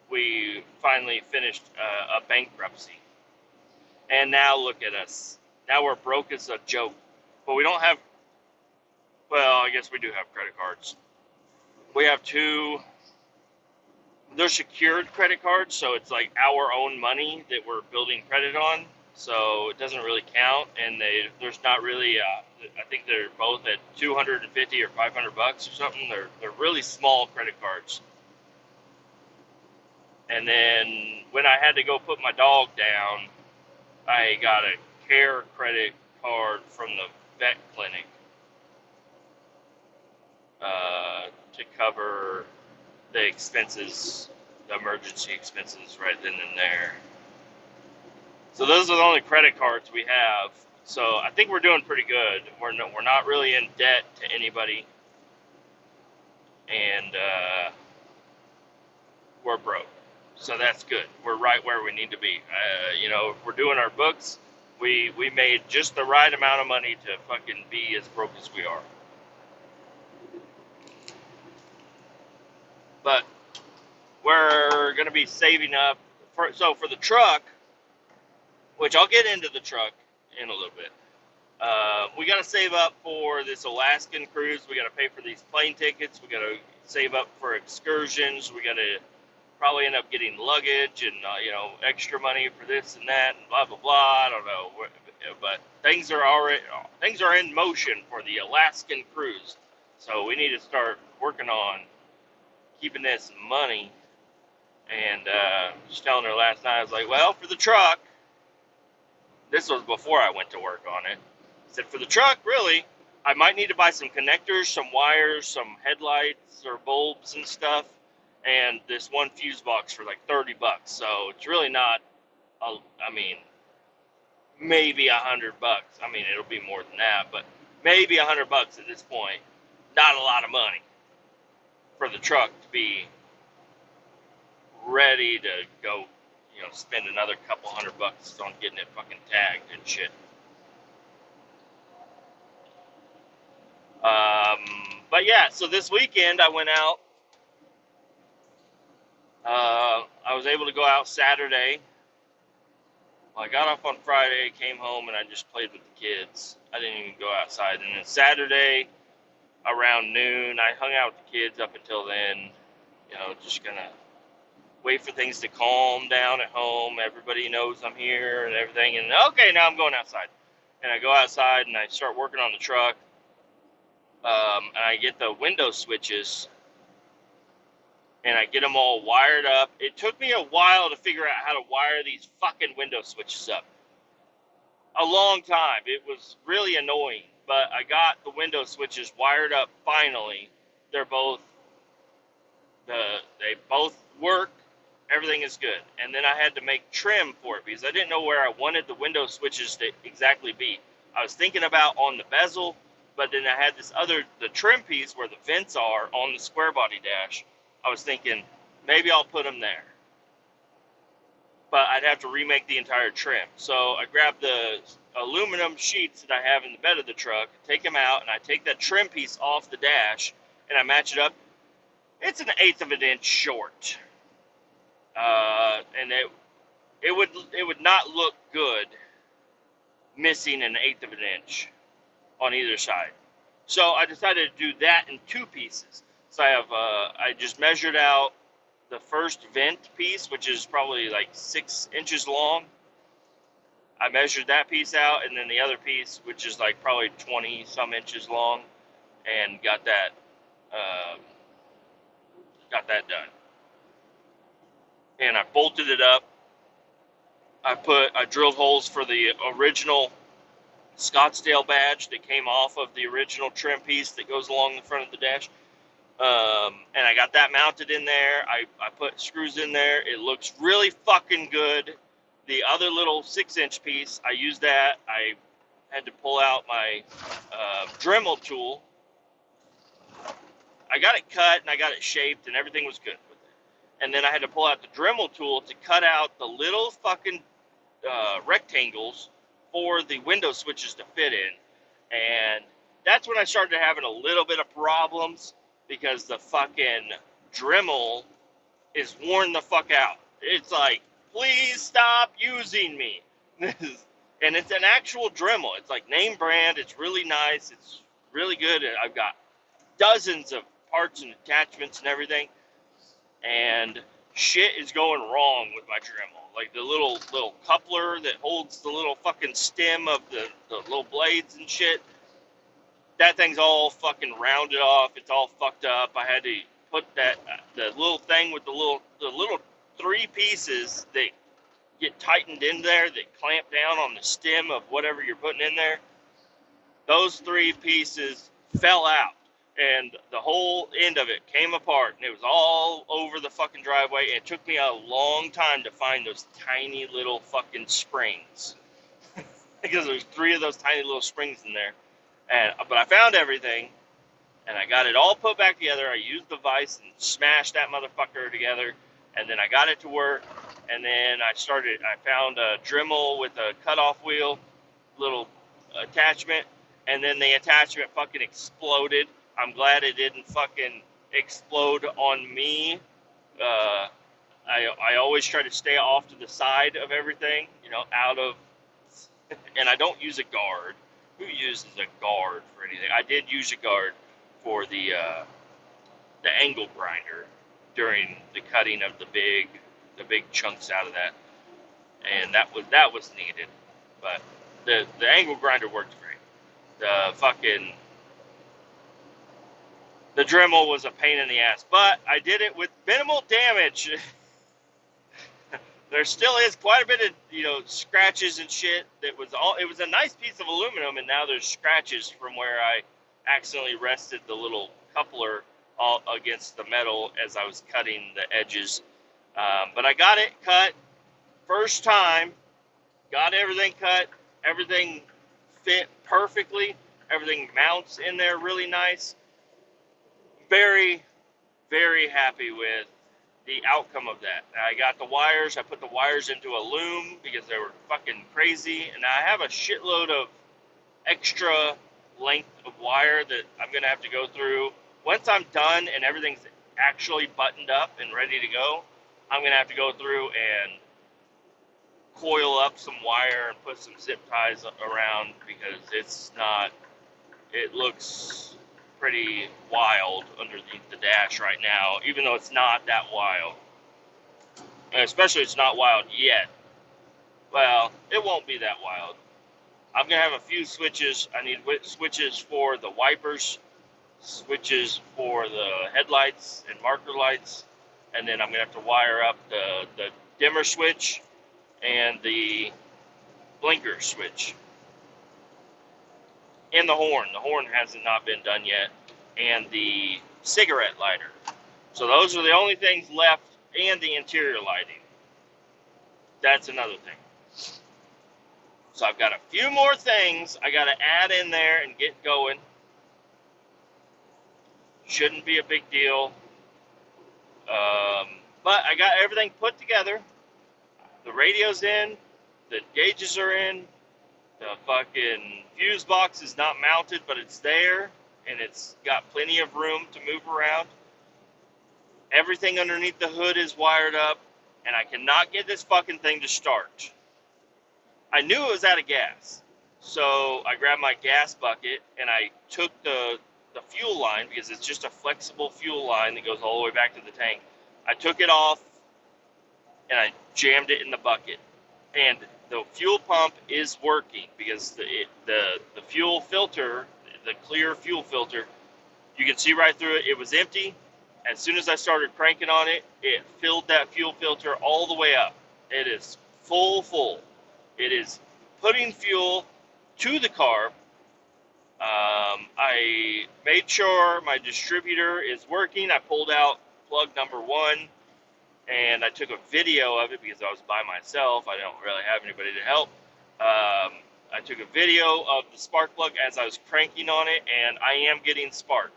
we finally finished a bankruptcy, and now look at us. Now we're broke as a joke, but we don't have. Well, I guess we do have credit cards. We have two. They're secured credit cards, so it's like our own money that we're building credit on. So it doesn't really count, and there's not really. I think they're both at $250 or $500 or something. They're really small credit cards. And then when I had to go put my dog down, I got a care credit card from the vet clinic to cover the expenses, the emergency expenses right then and there. So those are the only credit cards we have. So I think we're doing pretty good. We're not really in debt to anybody, and we're broke. So that's good. We're right where we need to be. If we're doing our books, we made just the right amount of money to fucking be as broke as we are. But we're going to be saving up. For the truck, which I'll get into the truck in a little bit, we got to save up for this Alaskan cruise. We got to pay for these plane tickets. We got to save up for excursions. We got to probably end up getting luggage and extra money for this and that and blah blah blah. I don't know, but things are in motion for the Alaskan cruise. So we need to start working on keeping this money. And just telling her last night, I was like, well, for the truck. This was before I went to work on it. I said, for the truck, really, I might need to buy some connectors, some wires, some headlights or bulbs and stuff, and this one fuse box for like $30. So it's really not, maybe $100. I mean, it'll be more than that, but maybe $100 at this point. Not a lot of money for the truck to be ready to go, spend another couple $100 on getting it fucking tagged and shit. But yeah, so this weekend I went out. I was able to go out Saturday. Well, I got off on Friday, came home, and I just played with the kids. I didn't even go outside. And then Saturday, around noon, I hung out with the kids up until then. Just gonna wait for things to calm down at home. Everybody knows I'm here and everything. And okay, now I'm going outside. And I go outside and I start working on the truck. And I get the window switches. and I get them all wired up. It took me a while to figure out how to wire these fucking window switches up. A long time. It was really annoying, but I got the window switches wired up finally. They're both they both work. Everything is good. And then I had to make trim for it because I didn't know where I wanted the window switches to exactly be. I was thinking about on the bezel, but then I had this other, the trim piece where the vents are on the square body dash. I was thinking maybe I'll put them there, but I'd have to remake the entire trim. So I grabbed the aluminum sheets that I have in the bed of the truck, take them out, and I take that trim piece off the dash, and I match it up. It's an eighth of an inch short, and it would not look good missing an eighth of an inch on either side. So I decided to do that in two pieces. So I just measured out the first vent piece, which is probably like 6 inches long. I measured that piece out, and then the other piece, which is like probably 20 some inches long, and got that done. And I bolted it up. I drilled holes for the original Scottsdale badge that came off of the original trim piece that goes along the front of the dash. And I got that mounted in there. I put screws in there. It looks really fucking good. The other little 6-inch piece, I used that. I had to pull out my Dremel tool. I got it cut and I got it shaped and everything was good with it. And then I had to pull out the Dremel tool to cut out the little fucking rectangles for the window switches to fit in. And that's when I started having a little bit of problems because the fucking Dremel is worn the fuck out. It's like, please stop using me. And it's an actual Dremel. It's like name brand. It's really nice. It's really good. I've got dozens of parts and attachments and everything. And shit is going wrong with my Dremel. Like the little coupler that holds the little fucking stem of the little blades and shit. That thing's all fucking rounded off. It's all fucked up. I had to put the little thing with the little 3 pieces that get tightened in there that clamp down on the stem of whatever you're putting in there. Those 3 pieces fell out, and the whole end of it came apart, and it was all over the fucking driveway. It took me a long time to find those tiny little fucking springs because there's 3 of those tiny little springs in there. But I found everything, and I got it all put back together. I used the vise and smashed that motherfucker together, and then I got it to work, and then I found a Dremel with a cutoff wheel, little attachment, and then the attachment fucking exploded. I'm glad it didn't fucking explode on me. I always try to stay off to the side of everything, out of, and I don't use a guard. Who uses a guard for anything? I did use a guard for the angle grinder during the cutting of the big chunks out of that, and that was needed. But the angle grinder worked great. The Dremel was a pain in the ass, but I did it with minimal damage. There still is quite a bit of, scratches and shit. It was a nice piece of aluminum, and now there's scratches from where I accidentally rested the little coupler all against the metal as I was cutting the edges. But I got it cut first time, got everything cut, everything fit perfectly, everything mounts in there really nice. Very, very happy with the outcome of that. I got the wires. I put the wires into a loom because they were fucking crazy. And I have a shitload of extra length of wire that I'm going to have to go through. Once I'm done and everything's actually buttoned up and ready to go, I'm going to have to go through and coil up some wire and put some zip ties around because it looks pretty wild underneath the dash right now, even though it's not that wild. And especially it's not wild yet. Well, it won't be that wild. I'm going to have a few switches. I need switches for the wipers, switches for the headlights and marker lights, and then I'm going to have to wire up the dimmer switch and the blinker switch. And the horn. The horn hasn't not been done yet. And the cigarette lighter. So those are the only things left, and the interior lighting. That's another thing. So I've got a few more things I got to add in there and get going. Shouldn't be a big deal. But I got everything put together. The radio's in. The gauges are in. The fucking fuse box is not mounted, but it's there. And it's got plenty of room to move around. Everything underneath the hood is wired up. And I cannot get this fucking thing to start. I knew it was out of gas. So I grabbed my gas bucket and I took the fuel line, because it's just a flexible fuel line that goes all the way back to the tank. I took it off and I jammed it in the bucket. And the fuel pump is working, because the fuel filter, the clear fuel filter, you can see right through it. It was empty. As soon as I started cranking on it, it filled that fuel filter all the way up. It is full. It is putting fuel to the carb. I made sure my distributor is working. I pulled out plug number 1, and I took a video of it because I was by myself. I don't really have anybody to help. I took a video of the spark plug as I was cranking on it, and I am getting spark.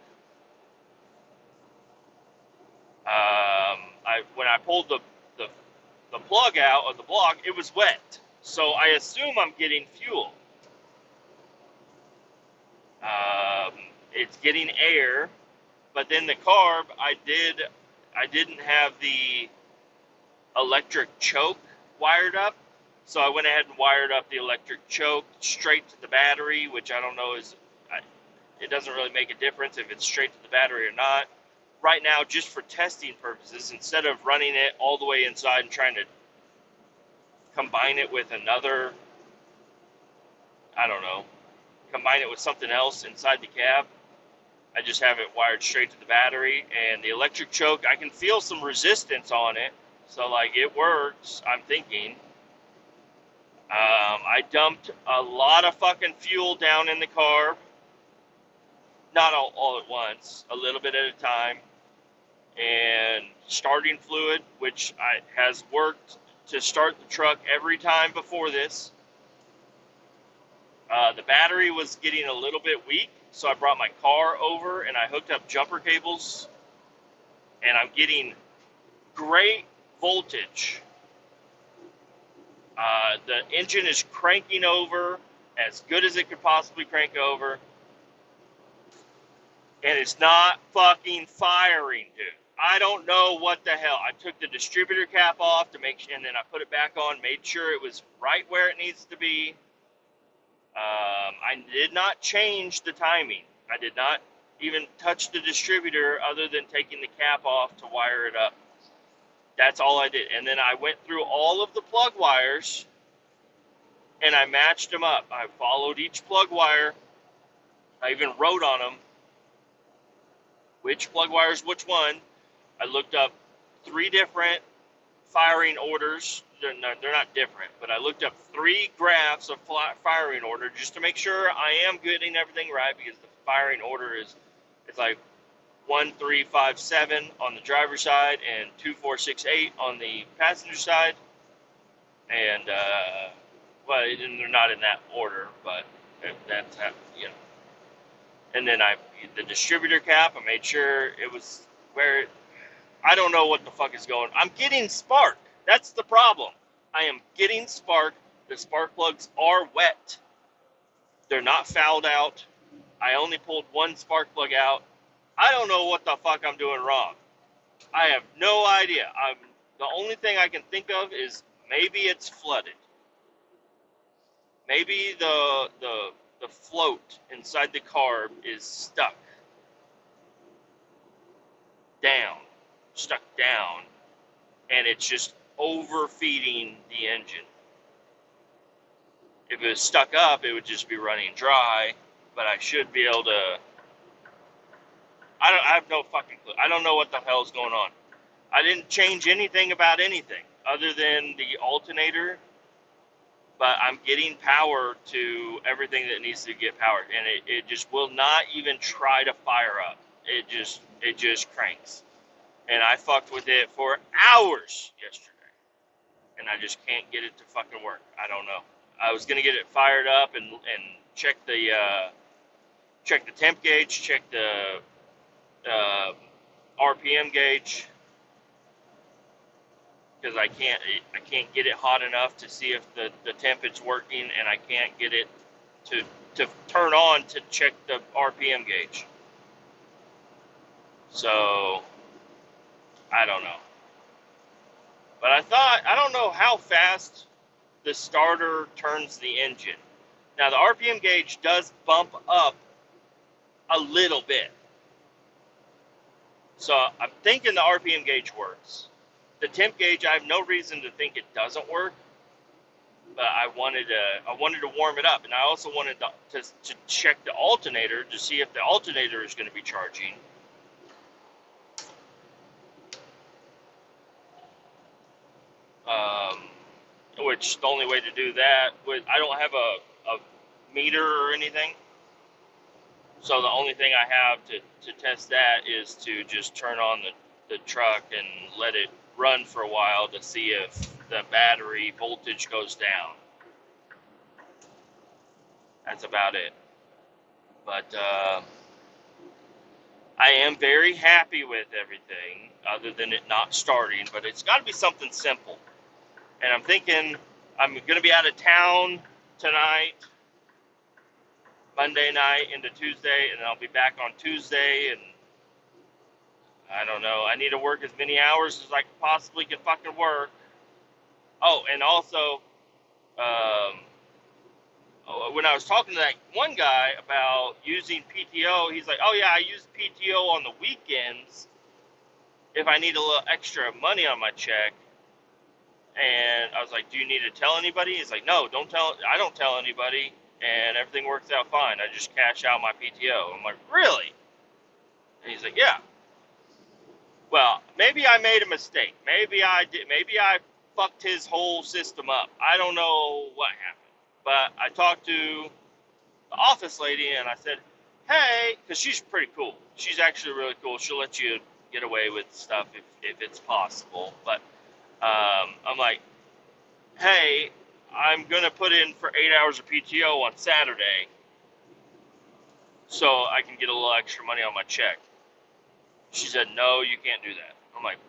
When I pulled the plug out of the block, it was wet. So I assume I'm getting fuel. It's getting air, but then the carb, I didn't have the electric choke wired up, so I went ahead and wired up the electric choke straight to the battery, which I don't know it doesn't really make a difference if it's straight to the battery or not. Right now, just for testing purposes, instead of running it all the way inside and trying to combine it with another, combine it with something else inside the cab, I just have it wired straight to the battery. And the electric choke, I can feel some resistance on it, so like it works, I'm thinking. I dumped a lot of fucking fuel down in the car, not all at once, a little bit at a time. And starting fluid, which has worked to start the truck every time before this. The battery was getting a little bit weak, so I brought my car over and I hooked up jumper cables, and I'm getting great voltage. The engine is cranking over as good as it could possibly crank over, and it's not fucking firing, dude. I don't know what the hell. I took the distributor cap off to make sure, and then I put it back on, made sure it was right where it needs to be. I did not change the timing. I did not even touch the distributor other than taking the cap off to wire it up. That's all I did. And then I went through all of the plug wires and I matched them up. I followed each plug wire. I even wrote on them which plug wire is which one. I looked up 3 different firing orders. They're not different, but I looked up 3 graphs of firing order just to make sure I am getting everything right, because the firing order it's like 1, 3, 5, 7 on the driver's side and 2, 4, 6, 8 on the passenger side. And well, they're not in that order, but that's how, you know. And then the distributor cap, I made sure it was where I don't know what the fuck is going. I'm getting spark. That's the problem. I am getting spark. The spark plugs are wet. They're not fouled out. I only pulled 1 spark plug out. I don't know what the fuck I'm doing wrong. I have no idea. The only thing I can think of is maybe it's flooded. Maybe the float inside the carb is stuck down, and it's just overfeeding the engine. If it was stuck up, it would just be running dry, but I should be able to. I have no fucking clue. I don't know what the hell's going on. I didn't change anything about anything other than the alternator, but I'm getting power to everything that needs to get powered, and it just will not even try to fire up. It just cranks. And I fucked with it for hours yesterday, and I just can't get it to fucking work. I don't know. I was gonna get it fired up and check the temp gauge, check the uh, RPM gauge, because I can't get it hot enough to see if the temp is working, and I can't get it to turn on to check the RPM gauge. So I don't know. But I don't know how fast the starter turns the engine. Now the RPM gauge does bump up a little bit. So I'm thinking the RPM gauge works. The temp gauge, I have no reason to think it doesn't work, but I wanted to warm it up, and I also wanted to check the alternator to see if the alternator is going to be charging. Which the only way to do that I don't have a meter or anything, so the only thing I have to test that is to just turn on the truck and let it run for a while to see if the battery voltage goes down. That's about it. But I am very happy with everything, other than it not starting. But it's got to be something simple. And I'm thinking I'm going to be out of town tonight, Monday night into Tuesday, and I'll be back on Tuesday. And I don't know. I need to work as many hours as I possibly can fucking work. Oh, and also, when I was talking to that one guy about using PTO, he's like, oh yeah, I use PTO on the weekends if I need a little extra money on my check. And I was like, do you need to tell anybody? He's like, no, I don't tell anybody, and everything works out fine. I just cash out my PTO. I'm like, really? And he's like, yeah. Well, maybe I made a mistake. Maybe I fucked his whole system up. I don't know what happened. But I talked to the office lady, and I said, hey, because she's pretty cool. She's actually really cool. She'll let you get away with stuff if it's possible. But I'm like, hey, I'm going to put in for 8 hours of PTO on Saturday so I can get a little extra money on my check. She said, no, you can't do that. I'm like,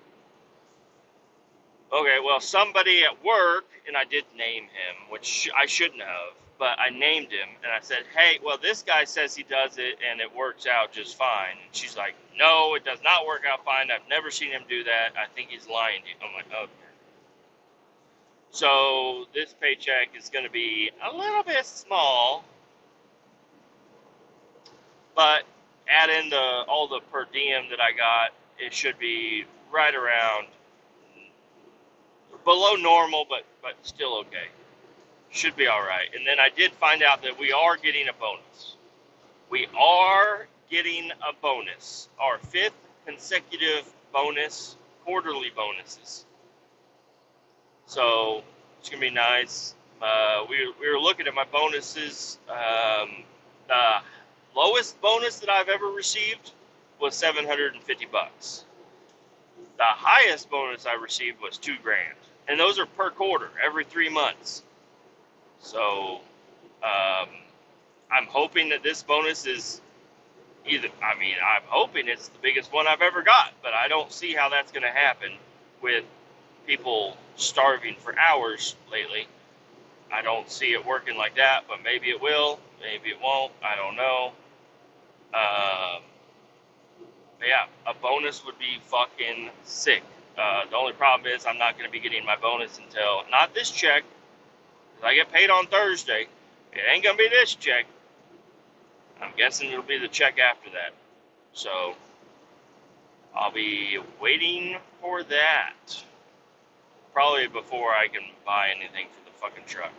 okay, well, somebody at work, and I did name him, which I shouldn't have, but I named him, and I said, hey, well, this guy says he does it, and it works out just fine. And she's like, no, it does not work out fine. I've never seen him do that. I think he's lying to you. I'm like, okay. So this paycheck is going to be a little bit small, but add in all the per diem that I got, it should be right around below normal, but still okay. Should be all right. And then I did find out that we are getting a bonus. We are getting a bonus. Our 5th consecutive bonus, quarterly bonuses. So it's going to be nice. We were looking at my bonuses. The lowest bonus that I've ever received was $750. The highest bonus I received was $2,000. And those are per quarter, every 3 months. So I'm hoping that this bonus is I'm hoping it's the biggest one I've ever got, but I don't see how that's going to happen with people starving for hours lately. I don't see it working like that, but maybe it will, maybe it won't, I don't know. But yeah, a bonus would be fucking sick. The only problem is I'm not going to be getting my bonus until, not this check, because I get paid on Thursday. It ain't going to be this check. I'm guessing it'll be the check after that. So I'll be waiting for that. Probably before I can buy anything for the fucking truck.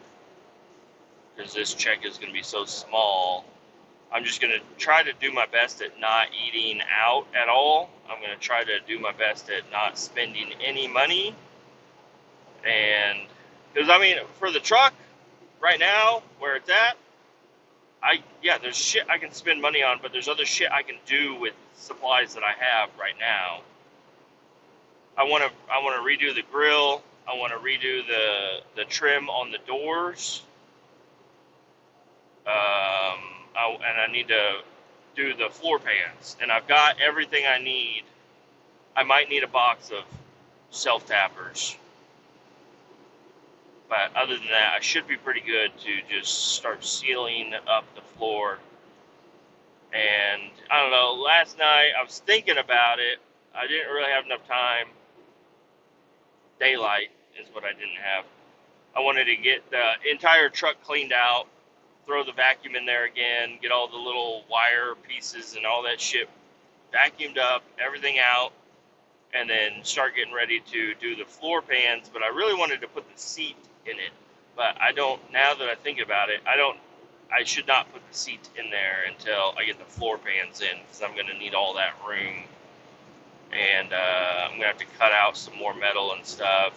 Because this check is going to be so small I'm just going to try to do my best at not eating out at all. I'm going to try to do my best at not spending any money. And because I mean, for the truck right now where it's at, there's shit I can spend money on, but there's other shit I can do with supplies that I have right now. I want to redo the grill. I want to redo the trim on the doors. And I need to do the floor pans. And I've got everything I need. I might need a box of self-tappers. But other than that, I should be pretty good to just start sealing up the floor. And I don't know, last night I was thinking about it. I didn't really have enough time. Daylight is what I didn't have. I wanted to get the entire truck cleaned out, throw the vacuum in there again, get all the little wire pieces and all that shit vacuumed up, everything out, and then start getting ready to do the floor pans. But I really wanted to put the seat in it. But I don't, now that I think about it, I should not put the seat in there until I get the floor pans in, because I'm going to need all that room. And I'm going to have to cut out some more metal and stuff.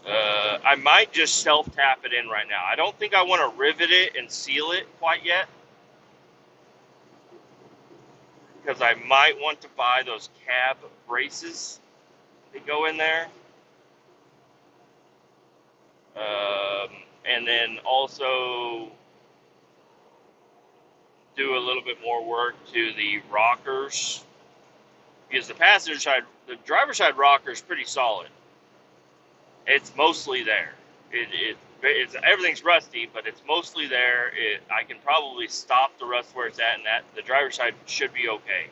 I might just self-tap it in right now. I don't think I want to rivet it and seal it quite yet, because I might want to buy those cab braces that go in there. And then also do a little bit more work to the rockers, because the passenger side, the driver's side rocker is pretty solid. It's mostly there. It's everything's rusty, but it's mostly there. I can probably stop the rust where it's at, and that the driver's side should be okay.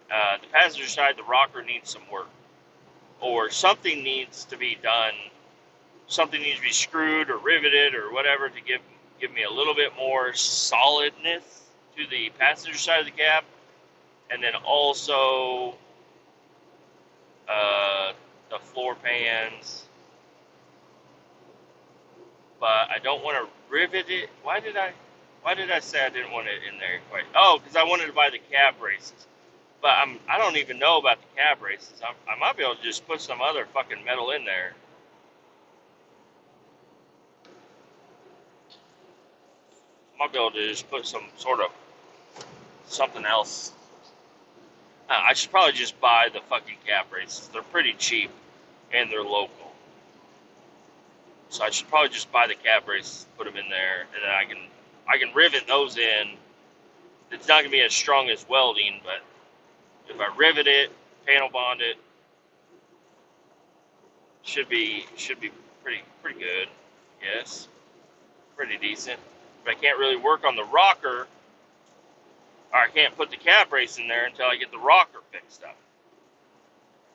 The passenger side, the rocker needs some work, or something needs to be done. Something needs to be screwed or riveted or whatever to give me a little bit more solidness to the passenger side of the cab. And then also the floor pans. But I don't want to rivet it. Why did I say I didn't want it in there quite? Oh, because I wanted to buy the cab braces. But I don't even know about the cab braces. I might be able to just put some other fucking metal in there. I might be able to just put some sort of something else. I should probably just buy the fucking cab braces. They're pretty cheap and they're local. So I should probably just buy the cab braces, put them in there, and then I can rivet those in. It's not gonna be as strong as welding, but if I rivet it, panel bond it, should be pretty good. Yes, pretty decent. But I can't really work on the rocker, or I can't put the cab brace in there until I get the rocker fixed up.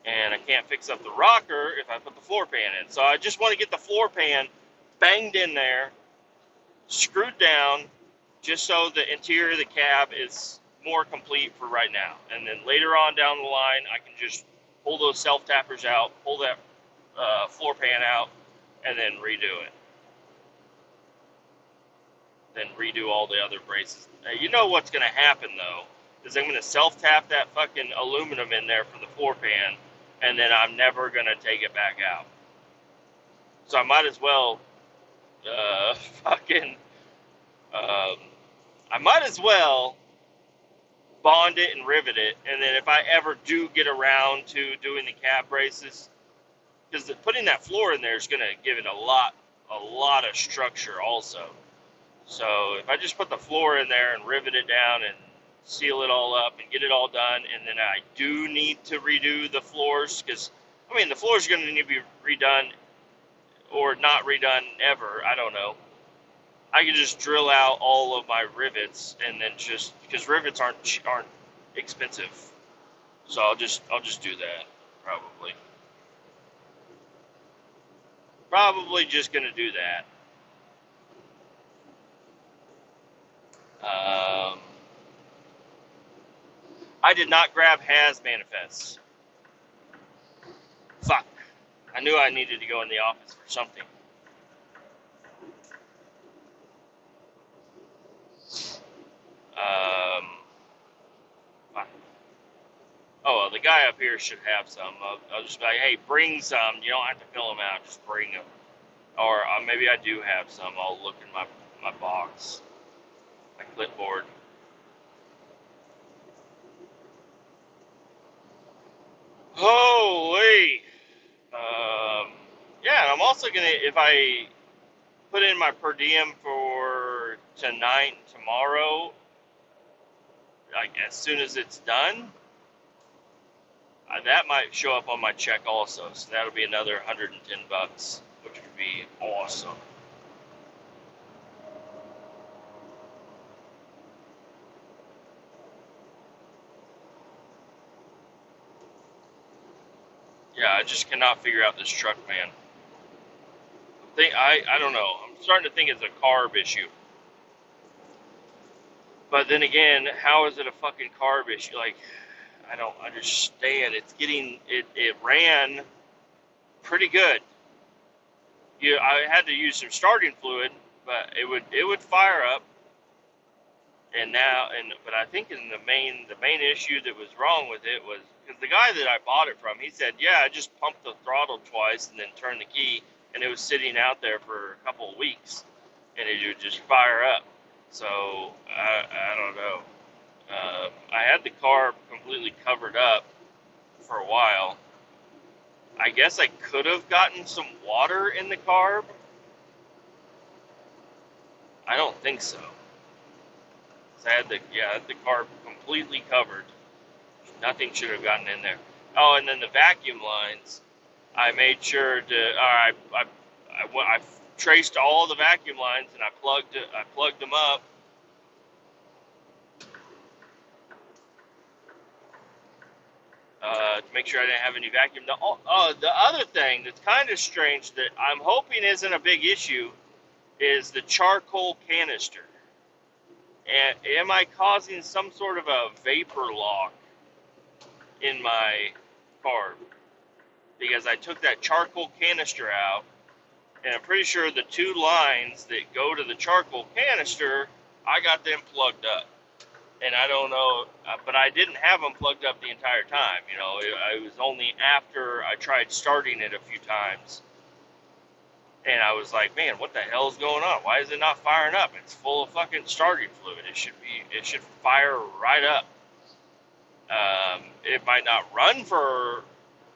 And I can't fix up the rocker if I put the floor pan in. So I just want to get the floor pan banged in there, screwed down, just so the interior of the cab is more complete for right now. And then later on down the line, I can just pull those self-tappers out, pull that floor pan out, and then redo it. Then redo all the other braces. You know what's going to happen, though, is I'm going to self-tap that fucking aluminum in there for the floor pan, and then I'm never going to take it back out. So I might as well I might as well bond it and rivet it, and then if I ever do get around to doing the cab braces, because putting that floor in there is going to give it a lot of structure also. So if I just put the floor in there and rivet it down and seal it all up and get it all done, and then I do need to redo the floors, because, I mean, the floors are going to need to be redone or not redone ever, I don't know. I can just drill out all of my rivets, and then just, because rivets aren't expensive, so I'll just do that, probably just going to do that. I did not grab Has manifests. Fuck. I knew I needed to go in the office for something. guy up here should have some. I'll just be like, hey, bring some. You don't have to fill them out. Just bring them. Or maybe I do have some. I'll look in my box, my clipboard. Holy. Yeah, and I'm also gonna, if I put in my per diem for tonight and tomorrow, like as soon as it's done, that might show up on my check also. So that'll be another $110, which would be awesome. Yeah, I just cannot figure out this truck, man. I don't know. I'm starting to think it's a carb issue. But then again, how is it a fucking carb issue? Like, I don't understand. It ran pretty good. I had to use some starting fluid, but it would fire up. But I think the main issue that was wrong with it was because the guy that I bought it from, he said, yeah, I just pumped the throttle twice and then turned the key, and it was sitting out there for a couple of weeks, and it would just fire up. So I don't know. I had the car completely covered up for a while. I guess I could have gotten some water in the carb. I don't think so. So I had the carb completely covered. Nothing should have gotten in there. Oh, and then the vacuum lines. I made sure to. I traced all the vacuum lines and I plugged them up. To make sure I didn't have any vacuum. The other thing that's kind of strange that I'm hoping isn't a big issue is the charcoal canister. And am I causing some sort of a vapor lock in my carb? Because I took that charcoal canister out, and I'm pretty sure the two lines that go to the charcoal canister, I got them plugged up. And I don't know, but I didn't have them plugged up the entire time. It was only after I tried starting it a few times. And I was like, man, what the hell is going on? Why is it not firing up? It's full of fucking starting fluid. It should fire right up. It might not run for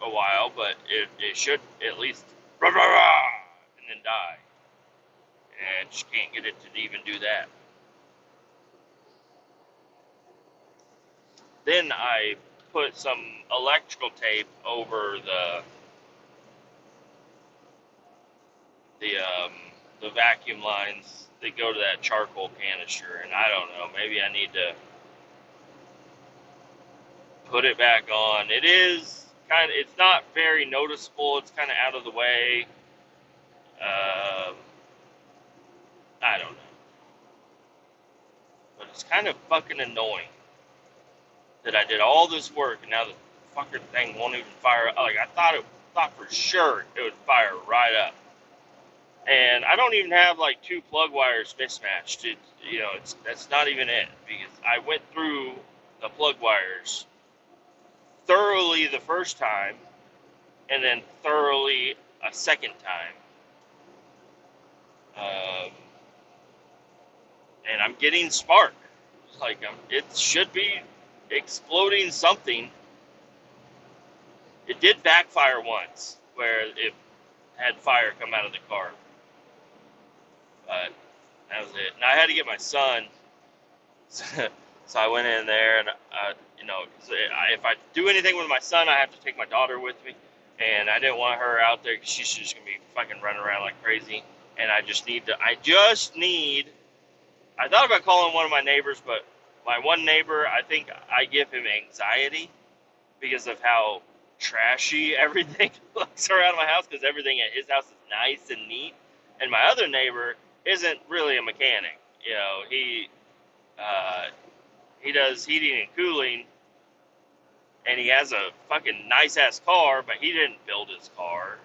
a while, but it should at least rah, rah, rah, and then die. And I just can't get it to even do that. Then I put some electrical tape over the vacuum lines that go to that charcoal canister, and I don't know, maybe I need to put it back on. It's not very noticeable. It's kind of out of the way. I don't know, but it's kind of fucking annoying that I did all this work and now the fucking thing won't even fire up. Like I thought for sure it would fire right up. And I don't even have like two plug wires mismatched. That's not even it, because I went through the plug wires thoroughly the first time and then thoroughly a second time. And I'm getting spark. It should be exploding something. It did backfire once where it had fire come out of the car. But that was it. And I had to get my son. So I went in there and, if I do anything with my son, I have to take my daughter with me. And I didn't want her out there because she's just going to be fucking running around like crazy. And I thought about calling one of my neighbors, but my one neighbor, I think I give him anxiety because of how trashy everything looks around my house, because everything at his house is nice and neat. And my other neighbor isn't really a mechanic. He does heating and cooling, and he has a fucking nice-ass car, but he didn't build his car.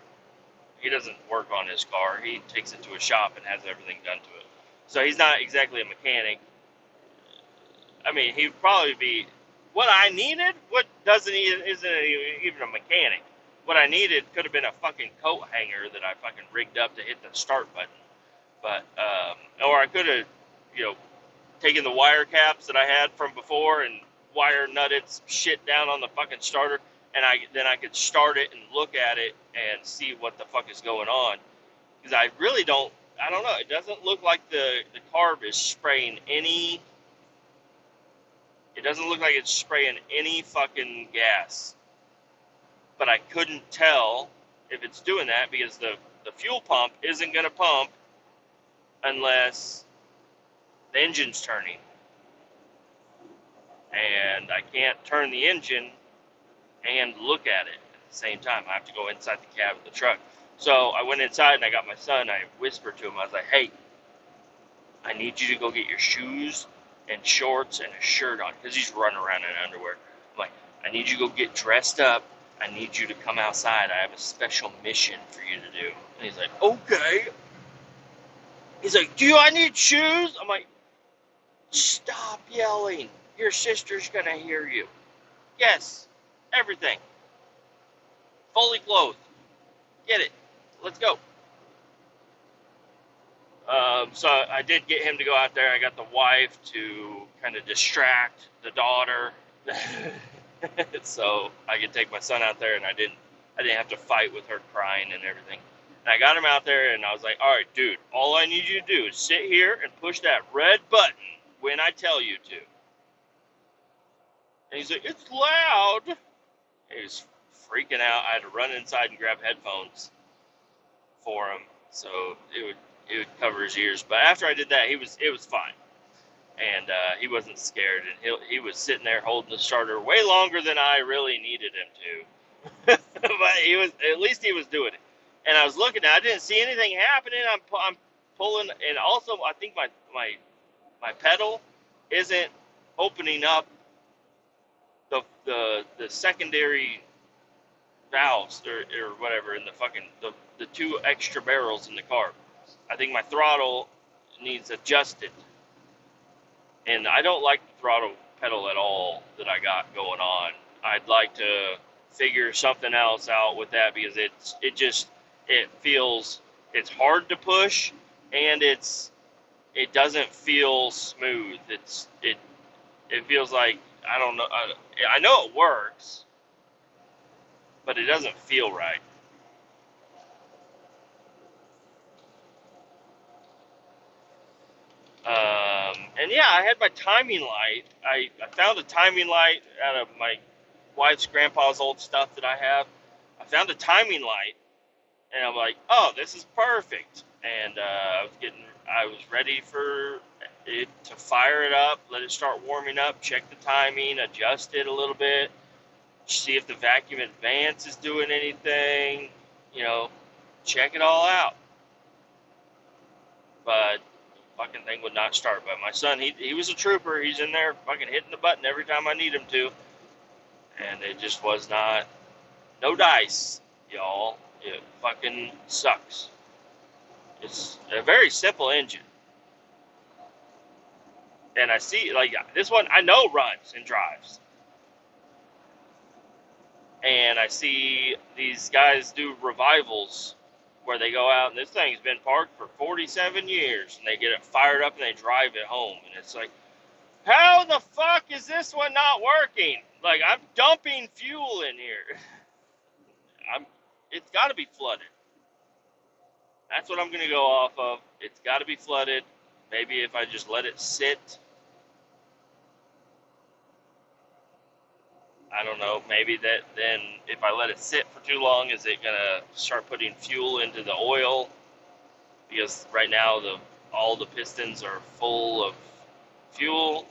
He doesn't work on his car. He takes it to a shop and has everything done to it. So he's not exactly a mechanic. I mean, he'd probably be what I needed, what doesn't even, isn't even a mechanic. What I needed could have been a fucking coat hanger that I fucking rigged up to hit the start button. But or I could have, you know, taken the wire caps that I had from before and wire nutted some shit down on the fucking starter, and then I could start it and look at it and see what the fuck is going on. Because I really don't, I don't know. It doesn't look like the carb is spraying any. It doesn't look like it's spraying any fucking gas. But I couldn't tell if it's doing that because the fuel pump isn't going to pump unless the engine's turning. And I can't turn the engine and look at it at the same time. I have to go inside the cab of the truck. So I went inside and I got my son. I whispered to him. I was like, hey, I need you to go get your shoes and shorts and a shirt on because he's running around in underwear. I'm like, I need you to go get dressed up. I need you to come outside. I have a special mission for you to do. And he's like, okay. He's like, I need shoes? I'm like, stop yelling. Your sister's going to hear you. Yes, everything. Fully clothed. Get it. Let's go. So I did get him to go out there. I got the wife to kind of distract the daughter. So I could take my son out there, and I didn't have to fight with her crying and everything. And I got him out there, and I was like, all right, dude, all I need you to do is sit here and push that red button when I tell you to. And he's like, it's loud. He was freaking out. I had to run inside and grab headphones for him, so it would cover his ears. But after I did that, it was fine. And he wasn't scared, and he was sitting there holding the starter way longer than I really needed him to. But at least he was doing it. And I was looking, I didn't see anything happening. I'm pulling, and also I think my pedal isn't opening up the secondary valves or whatever in the fucking the two extra barrels in the car. I think my throttle needs adjusted. And I don't like the throttle pedal at all that I got going on. I'd like to figure something else out with that because it feels, it's hard to push, and it doesn't feel smooth. It feels like, I don't know, I know it works, but it doesn't feel right. And yeah, I had my timing light. I found a timing light out of my wife's grandpa's old stuff that I have. I found a timing light, and I'm like, oh, this is perfect. And I was ready for it to fire it up, let it start warming up, check the timing, adjust it a little bit, see if the vacuum advance is doing anything, check it all out. But fucking thing would not start. But my son, he was a trooper. He's in there fucking hitting the button every time I need him to. And it just was not, no dice, y'all. It fucking sucks. It's a very simple engine. And I see, like, this one I know runs and drives. And I see these guys do revivals where they go out, and this thing's been parked for 47 years, and they get it fired up and they drive it home. And it's like, how the fuck is this one not working? Like, I'm dumping fuel in here. It's got to be flooded. That's what I'm going to go off of. It's got to be flooded. Maybe if I just let it sit, I don't know, maybe that then if I let it sit for too long, is it going to start putting fuel into the oil? Because right now all the pistons are full of fuel,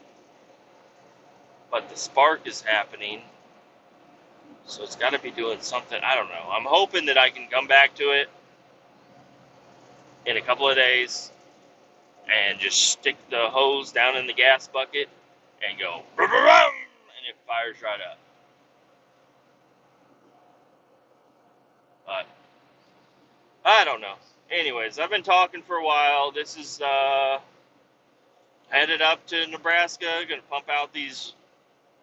but the spark is happening. So it's got to be doing something. I don't know. I'm hoping that I can come back to it in a couple of days and just stick the hose down in the gas bucket and go, and it fires right up. But I don't know. Anyways, I've been talking for a while. This is headed up to Nebraska. Going to pump out these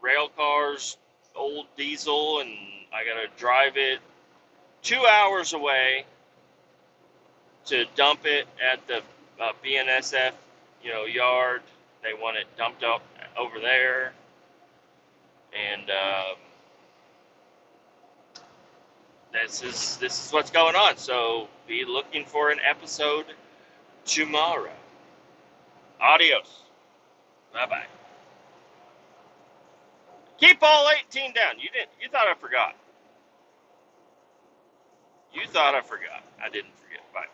rail car's old diesel, and I gotta drive it 2 hours away to dump it at the BNSF, yard. They want it dumped up over there, and this is what's going on. So be looking for an episode tomorrow. Adios. Bye bye. Keep all 18 down. You didn't. You thought I forgot. You thought I forgot. I didn't forget. Bye.